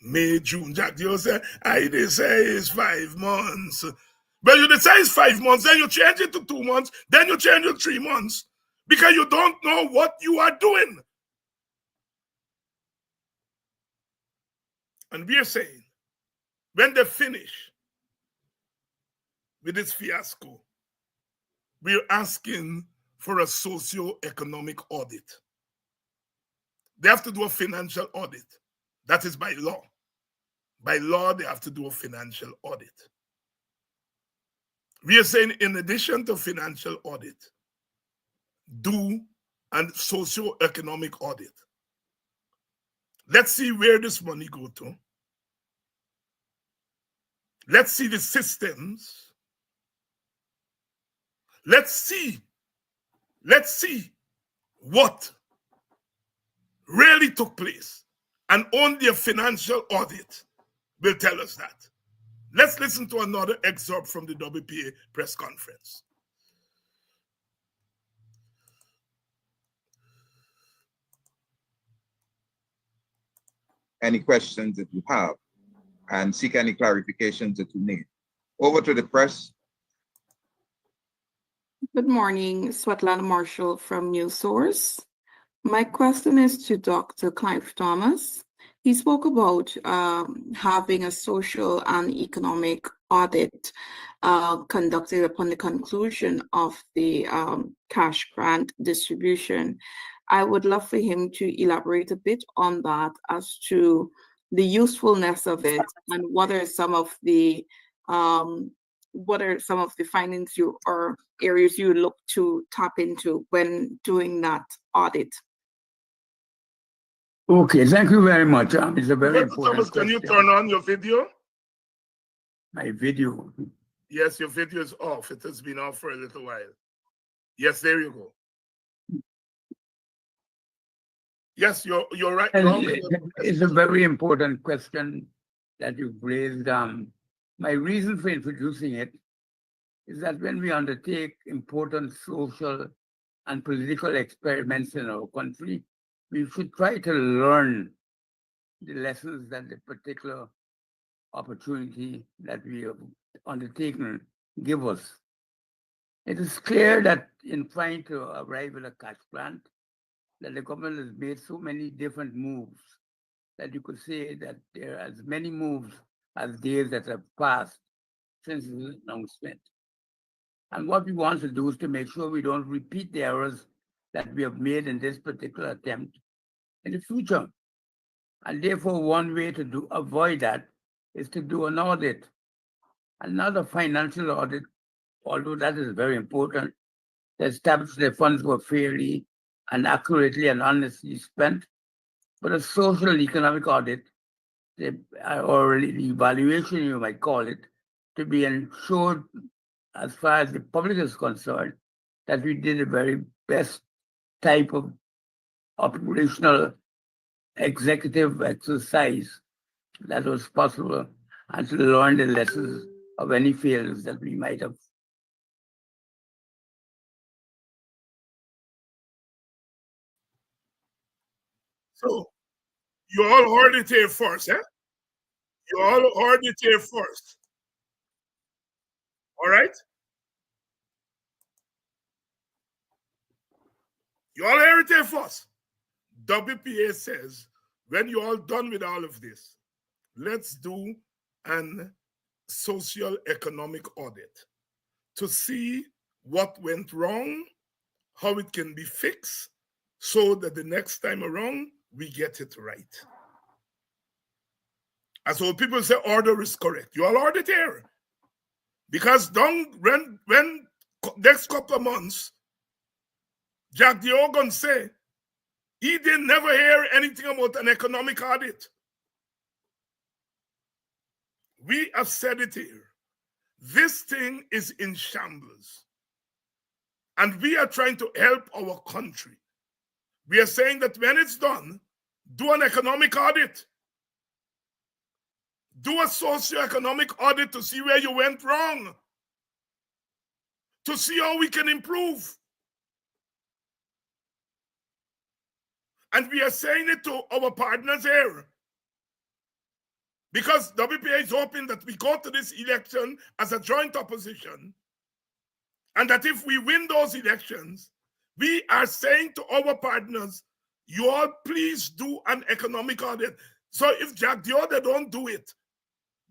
May, June. Jack, you say, they say it's 5 months. But you say it's 5 months, then you change it to 2 months, then you change it to 3 months, because you don't know what you are doing. And we are saying, when they finish with this fiasco, we're asking for a socio-economic audit. They have to do a financial audit. That is by law. By law, they have to do a financial audit. We are saying, in addition to financial audit, do a socio-economic audit. Let's see where this money go to. Let's see the systems. Let's see what really took place. And only a financial audit will tell us that. Let's listen to another excerpt from the WPA press conference. Any questions that you have and seek any clarifications that you need. Over to the press. Good morning, Swetlana Marshall from News Source. My question is to Dr. Clive Thomas. He spoke about having a social and economic audit conducted upon the conclusion of the cash grant distribution. I would love for him to elaborate a bit on that as to the usefulness of it and what are some of the findings or areas you look to tap into when doing that audit. Okay, thank you very much. It's a very important Thomas, can you question. turn on your video? My video. Yes, your video is off. It has been off for a little while. Yes, there you go. Yes, you're right. It's a very important question that you've raised. My reason for introducing it is that when we undertake important social and political experiments in our country, we should try to learn the lessons that the particular opportunity that we have undertaken give us. It is clear that in trying to arrive at a cash grant, that the government has made so many different moves that you could say that there are as many moves as days that have passed since the announcement. And what we want to do is to make sure we don't repeat the errors that we have made in this particular attempt in the future. And therefore, one way to avoid that is to do an audit, and not a financial audit, although that is very important, to establish the funds were fairly and accurately and honestly spent, but a social and economic audit, or the evaluation, you might call it, to be ensured, as far as the public is concerned, that we did the very best type of operational executive exercise that was possible, and to learn the lessons of any failures that we might have. So, you all heard it here first, eh? You all heard it here first. All right? You all heard it here first. WPA says, when you're all done with all of this, let's do an social economic audit to see what went wrong, how it can be fixed, so that the next time around, we get it right. And so people say order is correct. You all heard it here. Because when next couple of months, Jack Diogan say he didn't never hear anything about an economic audit. We have said it here. This thing is in shambles. And we are trying to help our country. We are saying that when it's done, do an economic audit. Do a socioeconomic audit to see where you went wrong. To see how we can improve. And we are saying it to our partners here. Because WPA is hoping that we go to this election as a joint opposition. And that if we win those elections, we are saying to our partners, you all please do an economic audit. So if Jack Dioda don't do it,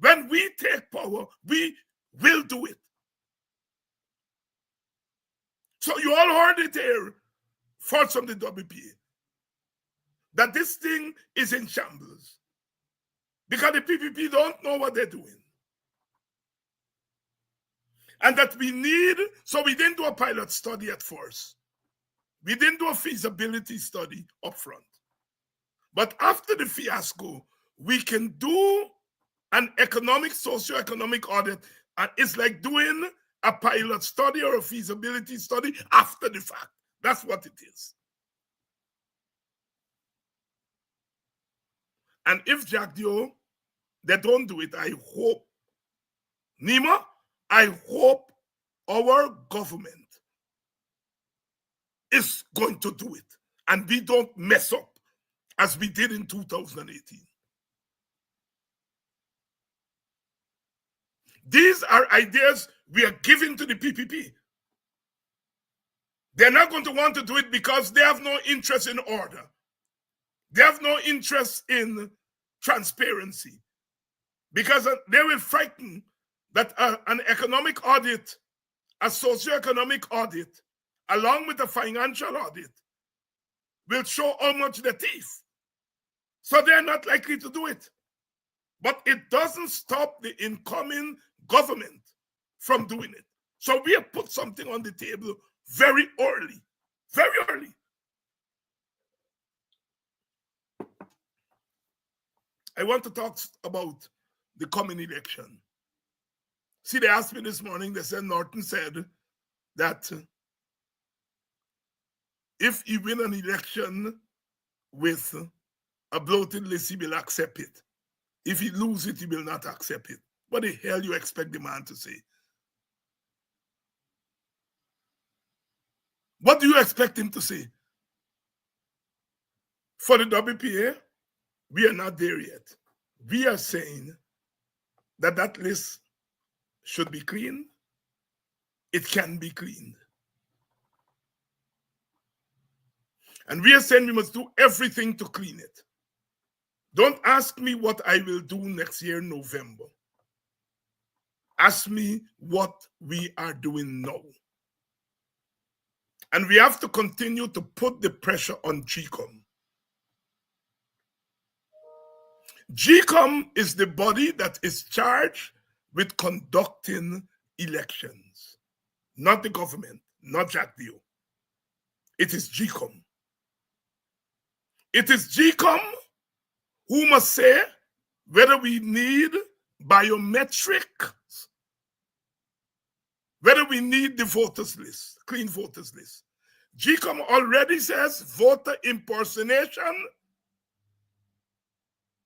when we take power, we will do it. So you all heard it here first from the WPA, that this thing is in shambles. Because the PPP don't know what they're doing. And that we need, so we didn't do a pilot study at first. We didn't do a feasibility study up front. But after the fiasco, we can do an economic, socioeconomic audit. And it's like doing a pilot study or a feasibility study after the fact. That's what it is. And if Jack Dio, they don't do it, I hope, Nima, I hope our government is going to do it. And we don't mess up as we did in 2018. These are ideas we are giving to the PPP. They're not going to want to do it because they have no interest in order. They have no interest in transparency. Because they will frighten that an economic audit, a socioeconomic audit, along with a financial audit, will show how much they thief. So they're not likely to do it. But it doesn't stop the incoming government from doing it. So we have put something on the table very early. Very early. I want to talk about the coming election. See, they asked me this morning, they said, Norton said that if he win an election with a bloated list, he will accept it. If he lose it, he will not accept it. What the hell you expect the man to say? What do you expect him to say? For the WPA, we are not there yet. We are saying that that list should be cleaned. It can be cleaned. And we are saying we must do everything to clean it. Don't ask me what I will do next year, November. Ask me what we are doing now. And we have to continue to put the pressure on GCOM. GCOM is the body that is charged with conducting elections. Not the government, not Jack Dio. It is GCOM. It is GCOM who must say whether we need biometrics, whether we need the voters list, clean voters list. GCOM already says voter impersonation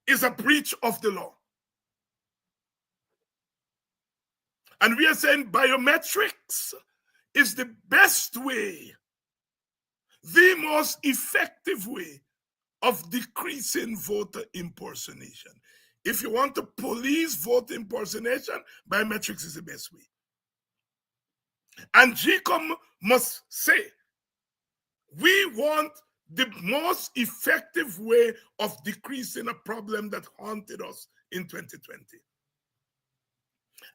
is a breach of the law. And we are saying biometrics is the best way, the most effective way of decreasing voter impersonation. If you want to police voter impersonation, biometrics is the best way. And GCOM must say, we want the most effective way of decreasing a problem that haunted us in 2020.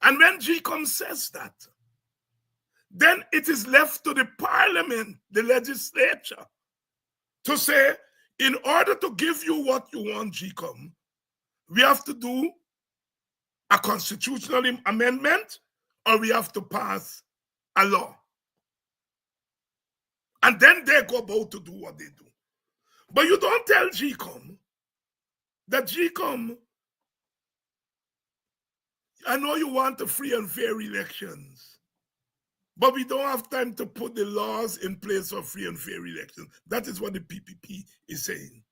And when GCOM says that, then it is left to the parliament, the legislature, to say, in order to give you what you want, GCOM, we have to do a constitutional amendment or we have to pass a law. And then they go about to do what they do. But you don't tell GCOM that GCOM, I know you want a free and fair elections, but we don't have time to put the laws in place for free and fair elections. That is what the PPP is saying.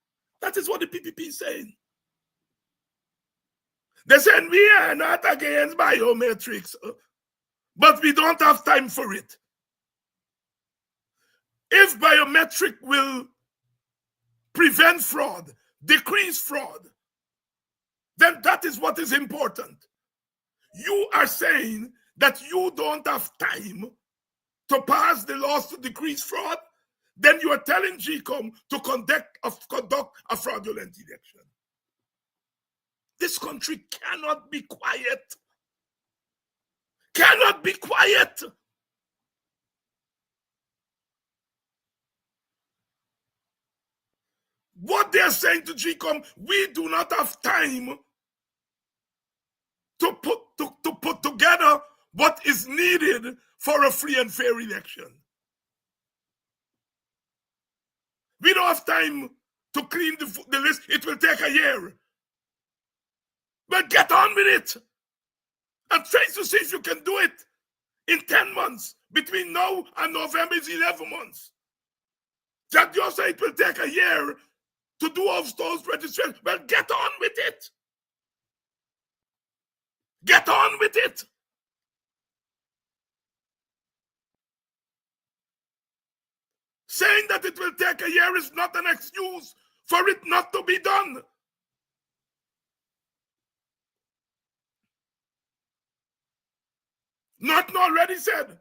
That is what the PPP is saying. They said we are not against biometrics, but we don't have time for it. If biometric will prevent fraud, decrease fraud, then that is what is important. You are saying that you don't have time to pass the laws to decrease fraud, then you are telling GCOM to conduct a fraudulent election. This country cannot be quiet. Cannot be quiet. What they're saying to GCOM, we do not have time to put together what is needed for a free and fair election. We don't have time to clean the list. It will take a year. But get on with it and try to see if you can do it in 10 months. Between now and November is 11 months. Jack just said it will take a year to do all those registrations. Well, get on with it. Get on with it. Saying that it will take a year is not an excuse for it not to be done. Norton already said,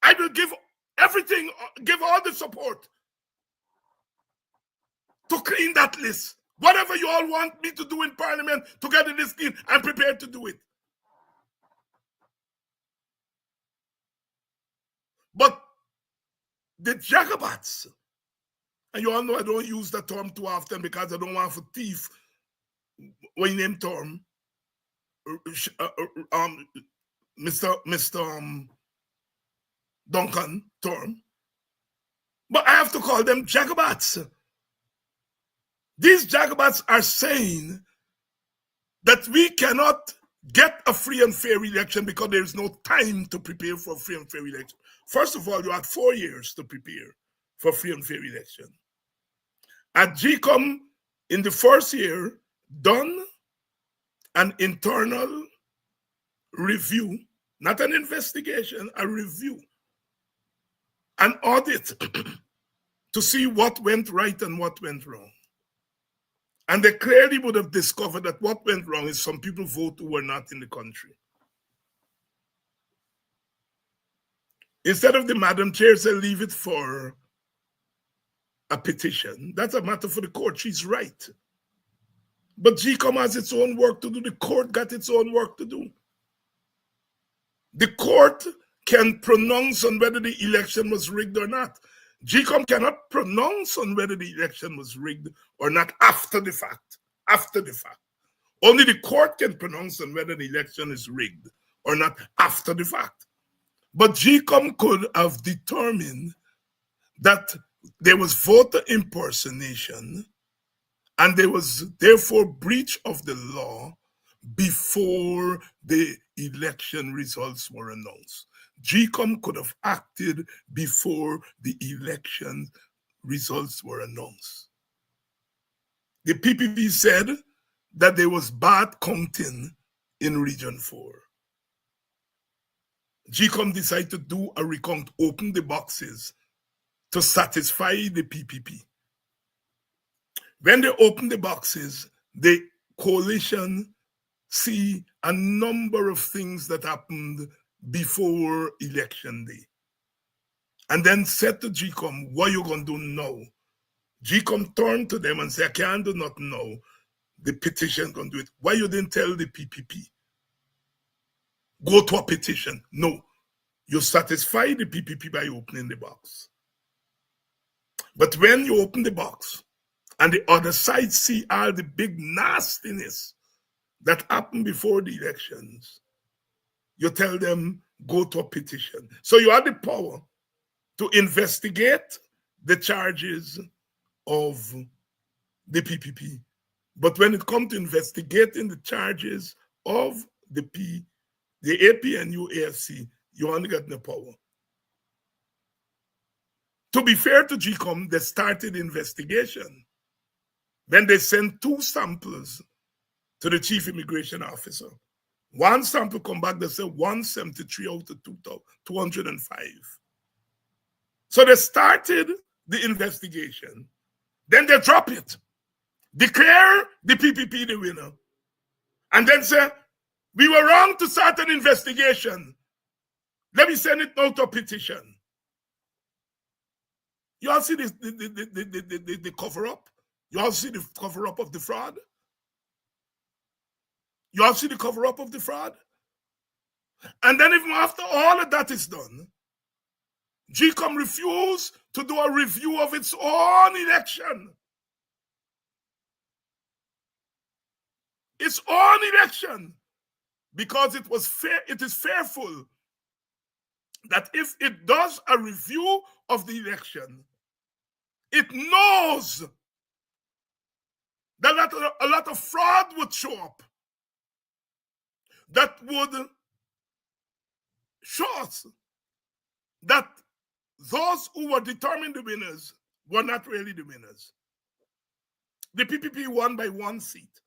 I will give everything, give all the support to clean that list. Whatever you all want me to do in Parliament to get the list clean, I'm prepared to do it. But the Jacobats, and you all know I don't use the term too often because I don't want to thief when you name term, Mr. Duncan term, but I have to call them Jacobats. These Jacobats are saying that we cannot get a free and fair election because there is no time to prepare for a free and fair election. First of all, you had 4 years to prepare for free and fair election. At GCOM, in the first year, done an internal review, not an investigation, a review, an audit to see what went right and what went wrong. And they clearly would have discovered that what went wrong is some people vote who were not in the country. Instead of the Madam Chair say leave it for a petition, that's a matter for the court. She's right. But GCOM has its own work to do. The court got its own work to do. The court can pronounce on whether the election was rigged or not. GCOM cannot pronounce on whether the election was rigged or not after the fact. After the fact. Only the court can pronounce on whether the election is rigged or not after the fact. But GCOM could have determined that there was voter impersonation and there was therefore breach of the law before the election results were announced. GCOM could have acted before the election results were announced. The PPP said that there was bad counting in Region 4. GCOM decided to do a recount, open the boxes to satisfy the PPP. When they opened the boxes, the coalition see a number of things that happened before election day. And then said to GCOM, what are you going to do now? GCOM turned to them and said, I can't do nothing now. The petition going to do it. Why you didn't tell the PPP? Go to a petition. No. You satisfy the PPP by opening the box. But when you open the box and the other side see all the big nastiness that happened before the elections, you tell them, go to a petition. So you have the power to investigate the charges of the PPP. But when it comes to investigating the charges of the APNU AFC, you only got no power. To be fair to GCOM, they started investigation. Then they sent 2 samples to the chief immigration officer. 1 sample come back, they said 173 out of 205. So they started the investigation. Then they drop it, declare the PPP the winner, and then say, we were wrong to start an investigation. Let me send it out to a petition. You all see this, the cover-up? You all see the cover-up of the fraud? You all see the cover-up of the fraud? And then even after all of that is done, GCOM refused to do a review of its own election. Its own election. Because it is fearful that if it does a review of the election, it knows that a lot of fraud would show up that would show us that those who were determined the winners were not really the winners. The PPP won by 1 seat.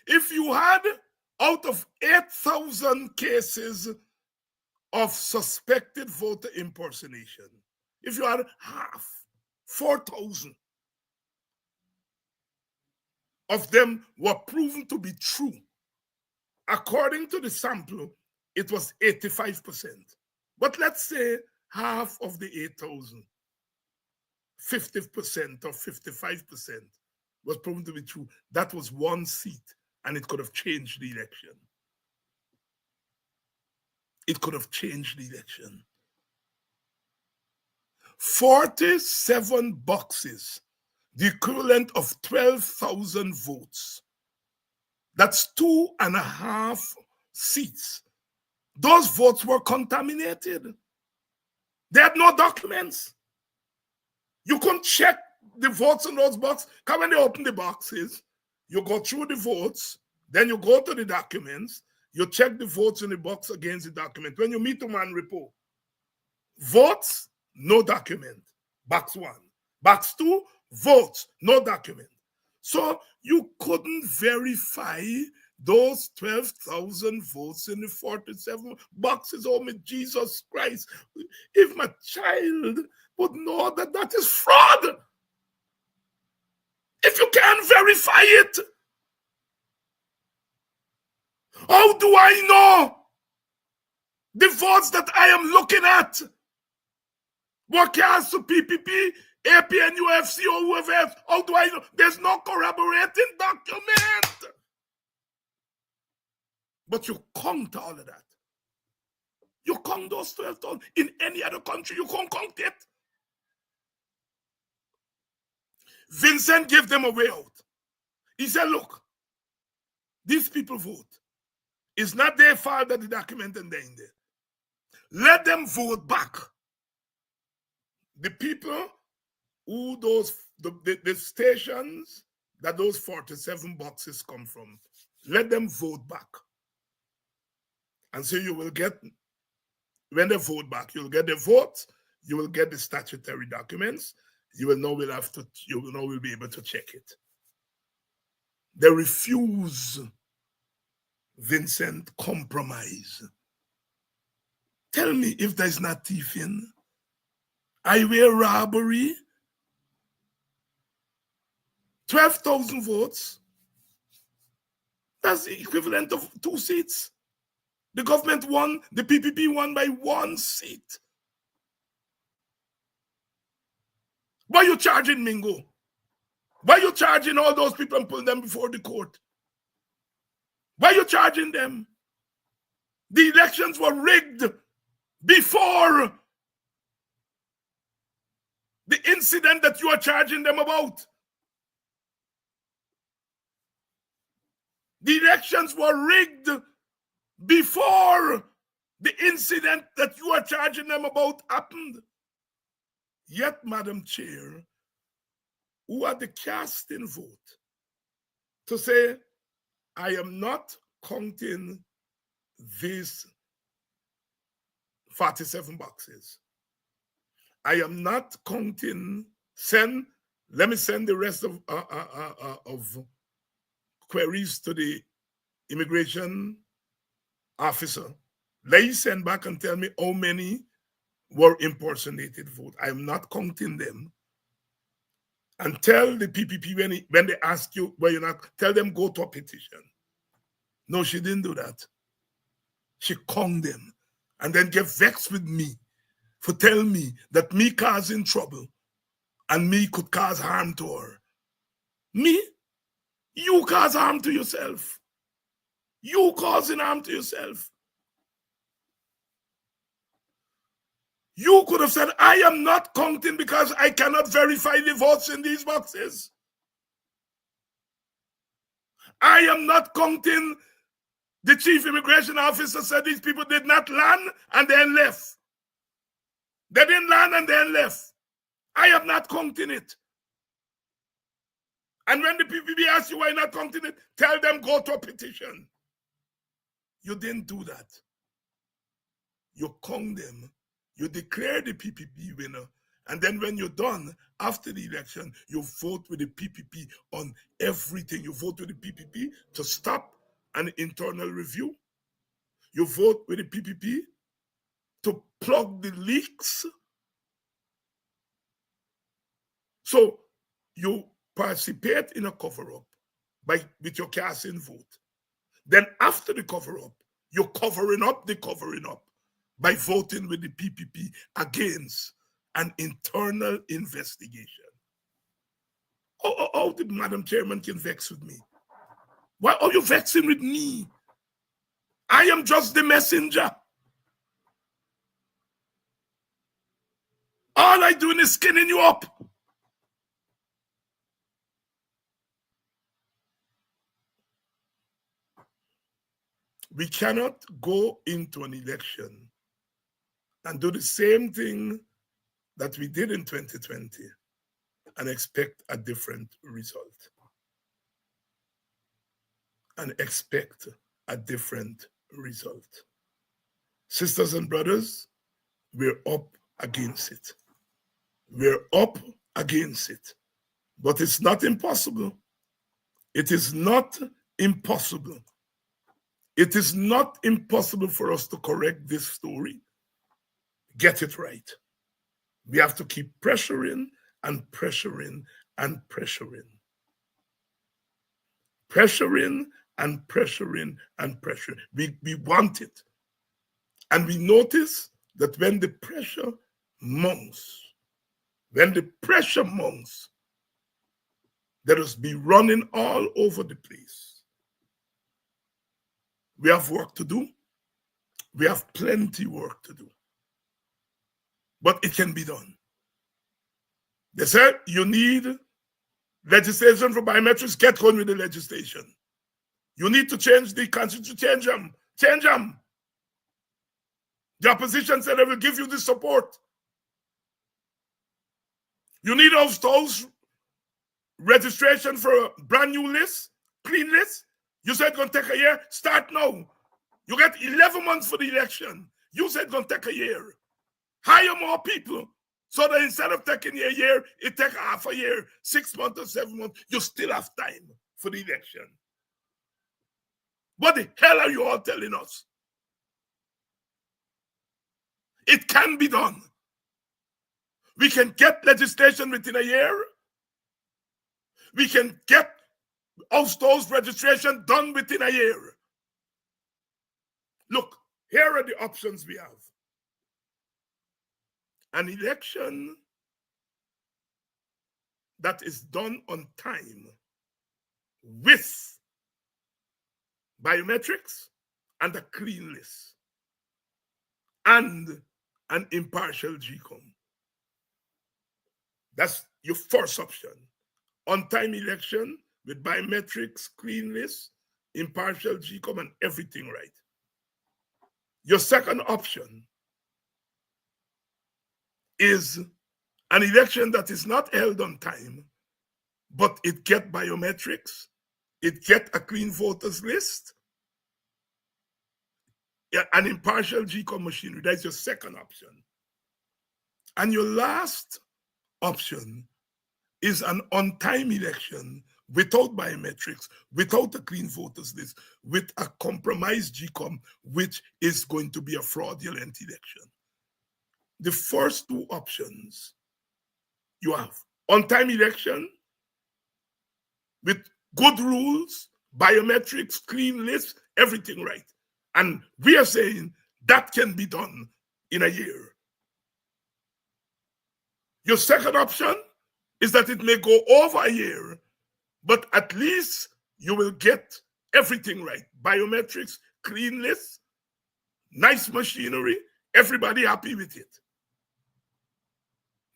If you had out of 8,000 cases of suspected voter impersonation, if you had half, 4,000 of them were proven to be true, according to the sample, it was 85%. But let's say half of the 8,000, 50% or 55% was proven to be true. That was 1 seat, and it could have changed the election. It could have changed the election. 47 boxes, the equivalent of 12,000 votes. That's 2.5 seats. Those votes were contaminated. They had no documents. You couldn't check the votes in those boxes. Because when they open the boxes, you go through the votes, then you go to the documents, you check the votes in the box against the document. When you meet a man report, votes, no document. Box 1. Box 2, votes, no document. So you couldn't verify those 12,000 votes in the 47 boxes. Oh, my Jesus Christ. If my child would know that that is fraud, if you can't verify it, how do I know the votes that I am looking at were cast to PPP, APNU, AFC, or whoever else? How do I know? There's no corroborating document. But you count all of that. You count those 12,000. In any other country, you can't count it. Vincent gave them a way out. He said, look, these people vote. It's not their fault that the document and they're in there. Let them vote back. The people who the stations that those 47 boxes come from, let them vote back. And so you will get, when they vote back, you'll get the vote, you will get the statutory documents, you will know we'll be able to check it. They refuse, Vincent, compromise. Tell me if there's not thieving, highway robbery, 12,000 votes. That's the equivalent of 2 seats. The government won, the PPP won by 1 seat. Why are you charging Mingo? Why are you charging all those people and putting them before the court? Why are you charging them? The elections were rigged before the incident that you are charging them about. The elections were rigged before the incident that you are charging them about happened. Yet, Madam Chair, who are the casting vote to say, I am not counting these 47 boxes. I am not counting, let me send the rest of queries to the immigration officer. Let you send back and tell me how many were impersonated vote. I am not counting them. And tell the PPP when they ask you where you're not, tell them go to a petition. No, she didn't do that. She conned them and then get vexed with me for telling me that me causing trouble and me could cause harm to her. Me? You cause harm to yourself. You causing harm to yourself. You could have said, I am not counting because I cannot verify the votes in these boxes. I am not counting. The chief immigration officer said these people did not land and then left. They didn't land and then left. I am not counting it. And when the PPP asks you why you're not counting it, tell them go to a petition. You didn't do that. You count them. You declare the PPP winner. And then when you're done, after the election, you vote with the PPP on everything. You vote with the PPP to stop an internal review. You vote with the PPP to plug the leaks. So you participate in a cover-up with your casting vote. Then after the cover-up, you're covering up the covering-up by voting with the PPP against an internal investigation. How did Madam Chairman can vex with me? Why are you vexing with me? I am just the messenger. All I doing is skinning you up. We cannot go into an election and do the same thing that we did in 2020 and expect a different result. And expect a different result. Sisters and brothers, we're up against it. We're up against it. But it's not impossible. It is not impossible. It is not impossible for us to correct this story. Get it right. We have to keep pressuring and pressuring and pressuring. Pressuring and pressuring and pressuring. We want it. And we notice that when the pressure mounts, there is be running all over the place. We have work to do. We have plenty work to do. But it can be done. They said you need legislation for biometrics. Get going with the legislation. You need to change the constitution. Change them. Change them. The opposition said they will give you the support. You need house registration for a brand new list, clean list. You said it's going to take a year. Start now. You get 11 months for the election. You said it's going to take a year. Hire more people so that instead of taking a year, it takes half a year, 6 months or 7 months. You still have time for the election. What the hell are you all telling us? It can be done. We can get legislation within a year. We can get house registration done within a year. Look, here are the options we have. An election that is done on time with biometrics and a clean list and an impartial GCOM. That's your first option. On-time election with biometrics, clean list, impartial GCOM, and everything right. Your second option is an election that is not held on time, but it get biometrics, it get a clean voters list, an impartial GCOM machinery. That's your second option. And your last option is an on-time election without biometrics, without a clean voters list, with a compromised GCOM, which is going to be a fraudulent election. The first two options, you have on-time election with good rules, biometrics, clean lists, everything right. And we are saying that can be done in a year. Your second option is that it may go over a year, but at least you will get everything right. Biometrics, clean lists, nice machinery, everybody happy with it.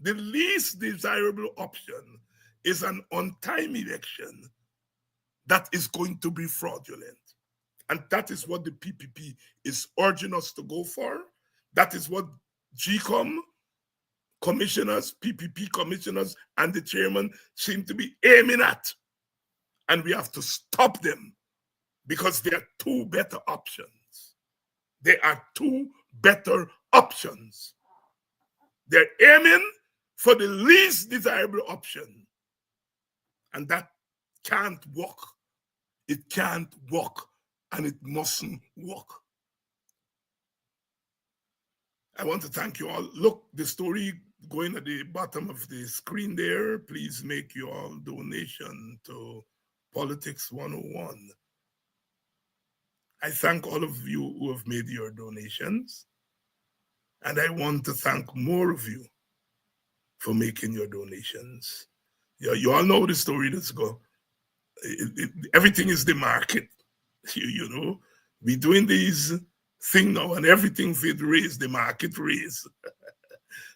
The least desirable option is an on-time election that is going to be fraudulent. And that is what the PPP is urging us to go for. That is what GCOM commissioners, PPP commissioners, and the chairman seem to be aiming at. And we have to stop them because there are two better options. There are two better options. They're aiming for the least desirable option. And that can't work. It can't work, and it mustn't work. I want to thank you all. Look, the story going at the bottom of the screen there. Please make your donation to Politics 101. I thank all of you who have made your donations. And I want to thank more of you for making your donations. You all know the story that's go. Everything is the market. You know, we're doing these thing now and everything will raise, the market raise.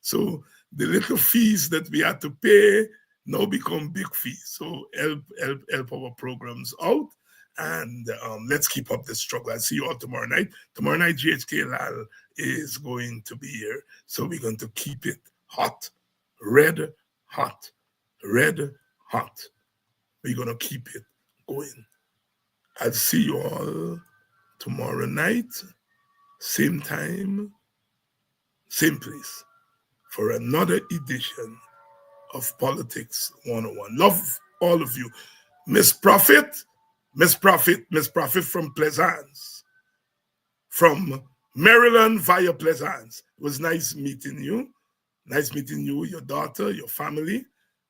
So the little fees that we had to pay now become big fees. So help our programs out, and let's keep up the struggle. I'll see you all tomorrow night. Tomorrow night, GHK Lal is going to be here. So we're going to keep it hot, red hot, red hot. We're going to keep it going. I'll see you all tomorrow night, same time, same place, for another edition of Politics 101. Love all of you. Miss Prophet from Plaisance, from Maryland via Plaisance. It was nice meeting you. Nice meeting you, your daughter, your family.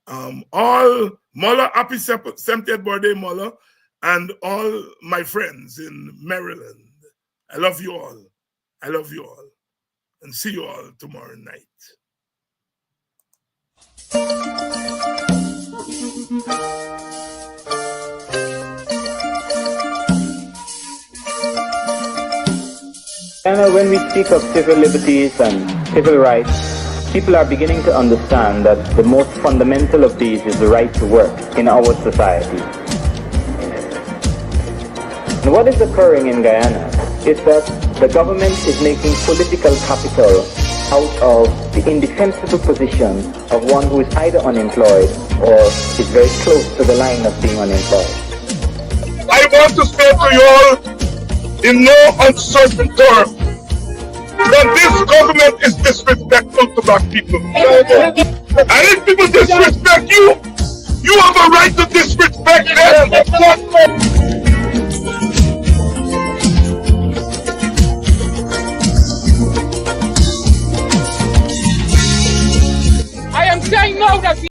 All Mullah, happy 70th birthday, Mullah, and all my friends in Maryland. I love you all. I love you all. And see you all tomorrow night. And when we speak of civil liberties and civil rights, people are beginning to understand that the most fundamental of these is the right to work in our society. And what is occurring in Guyana is that the government is making political capital out of the indefensible position of one who is either unemployed or is very close to the line of being unemployed. I want to say to you all, in no uncertain terms, that this government is disrespectful to black people. And if people disrespect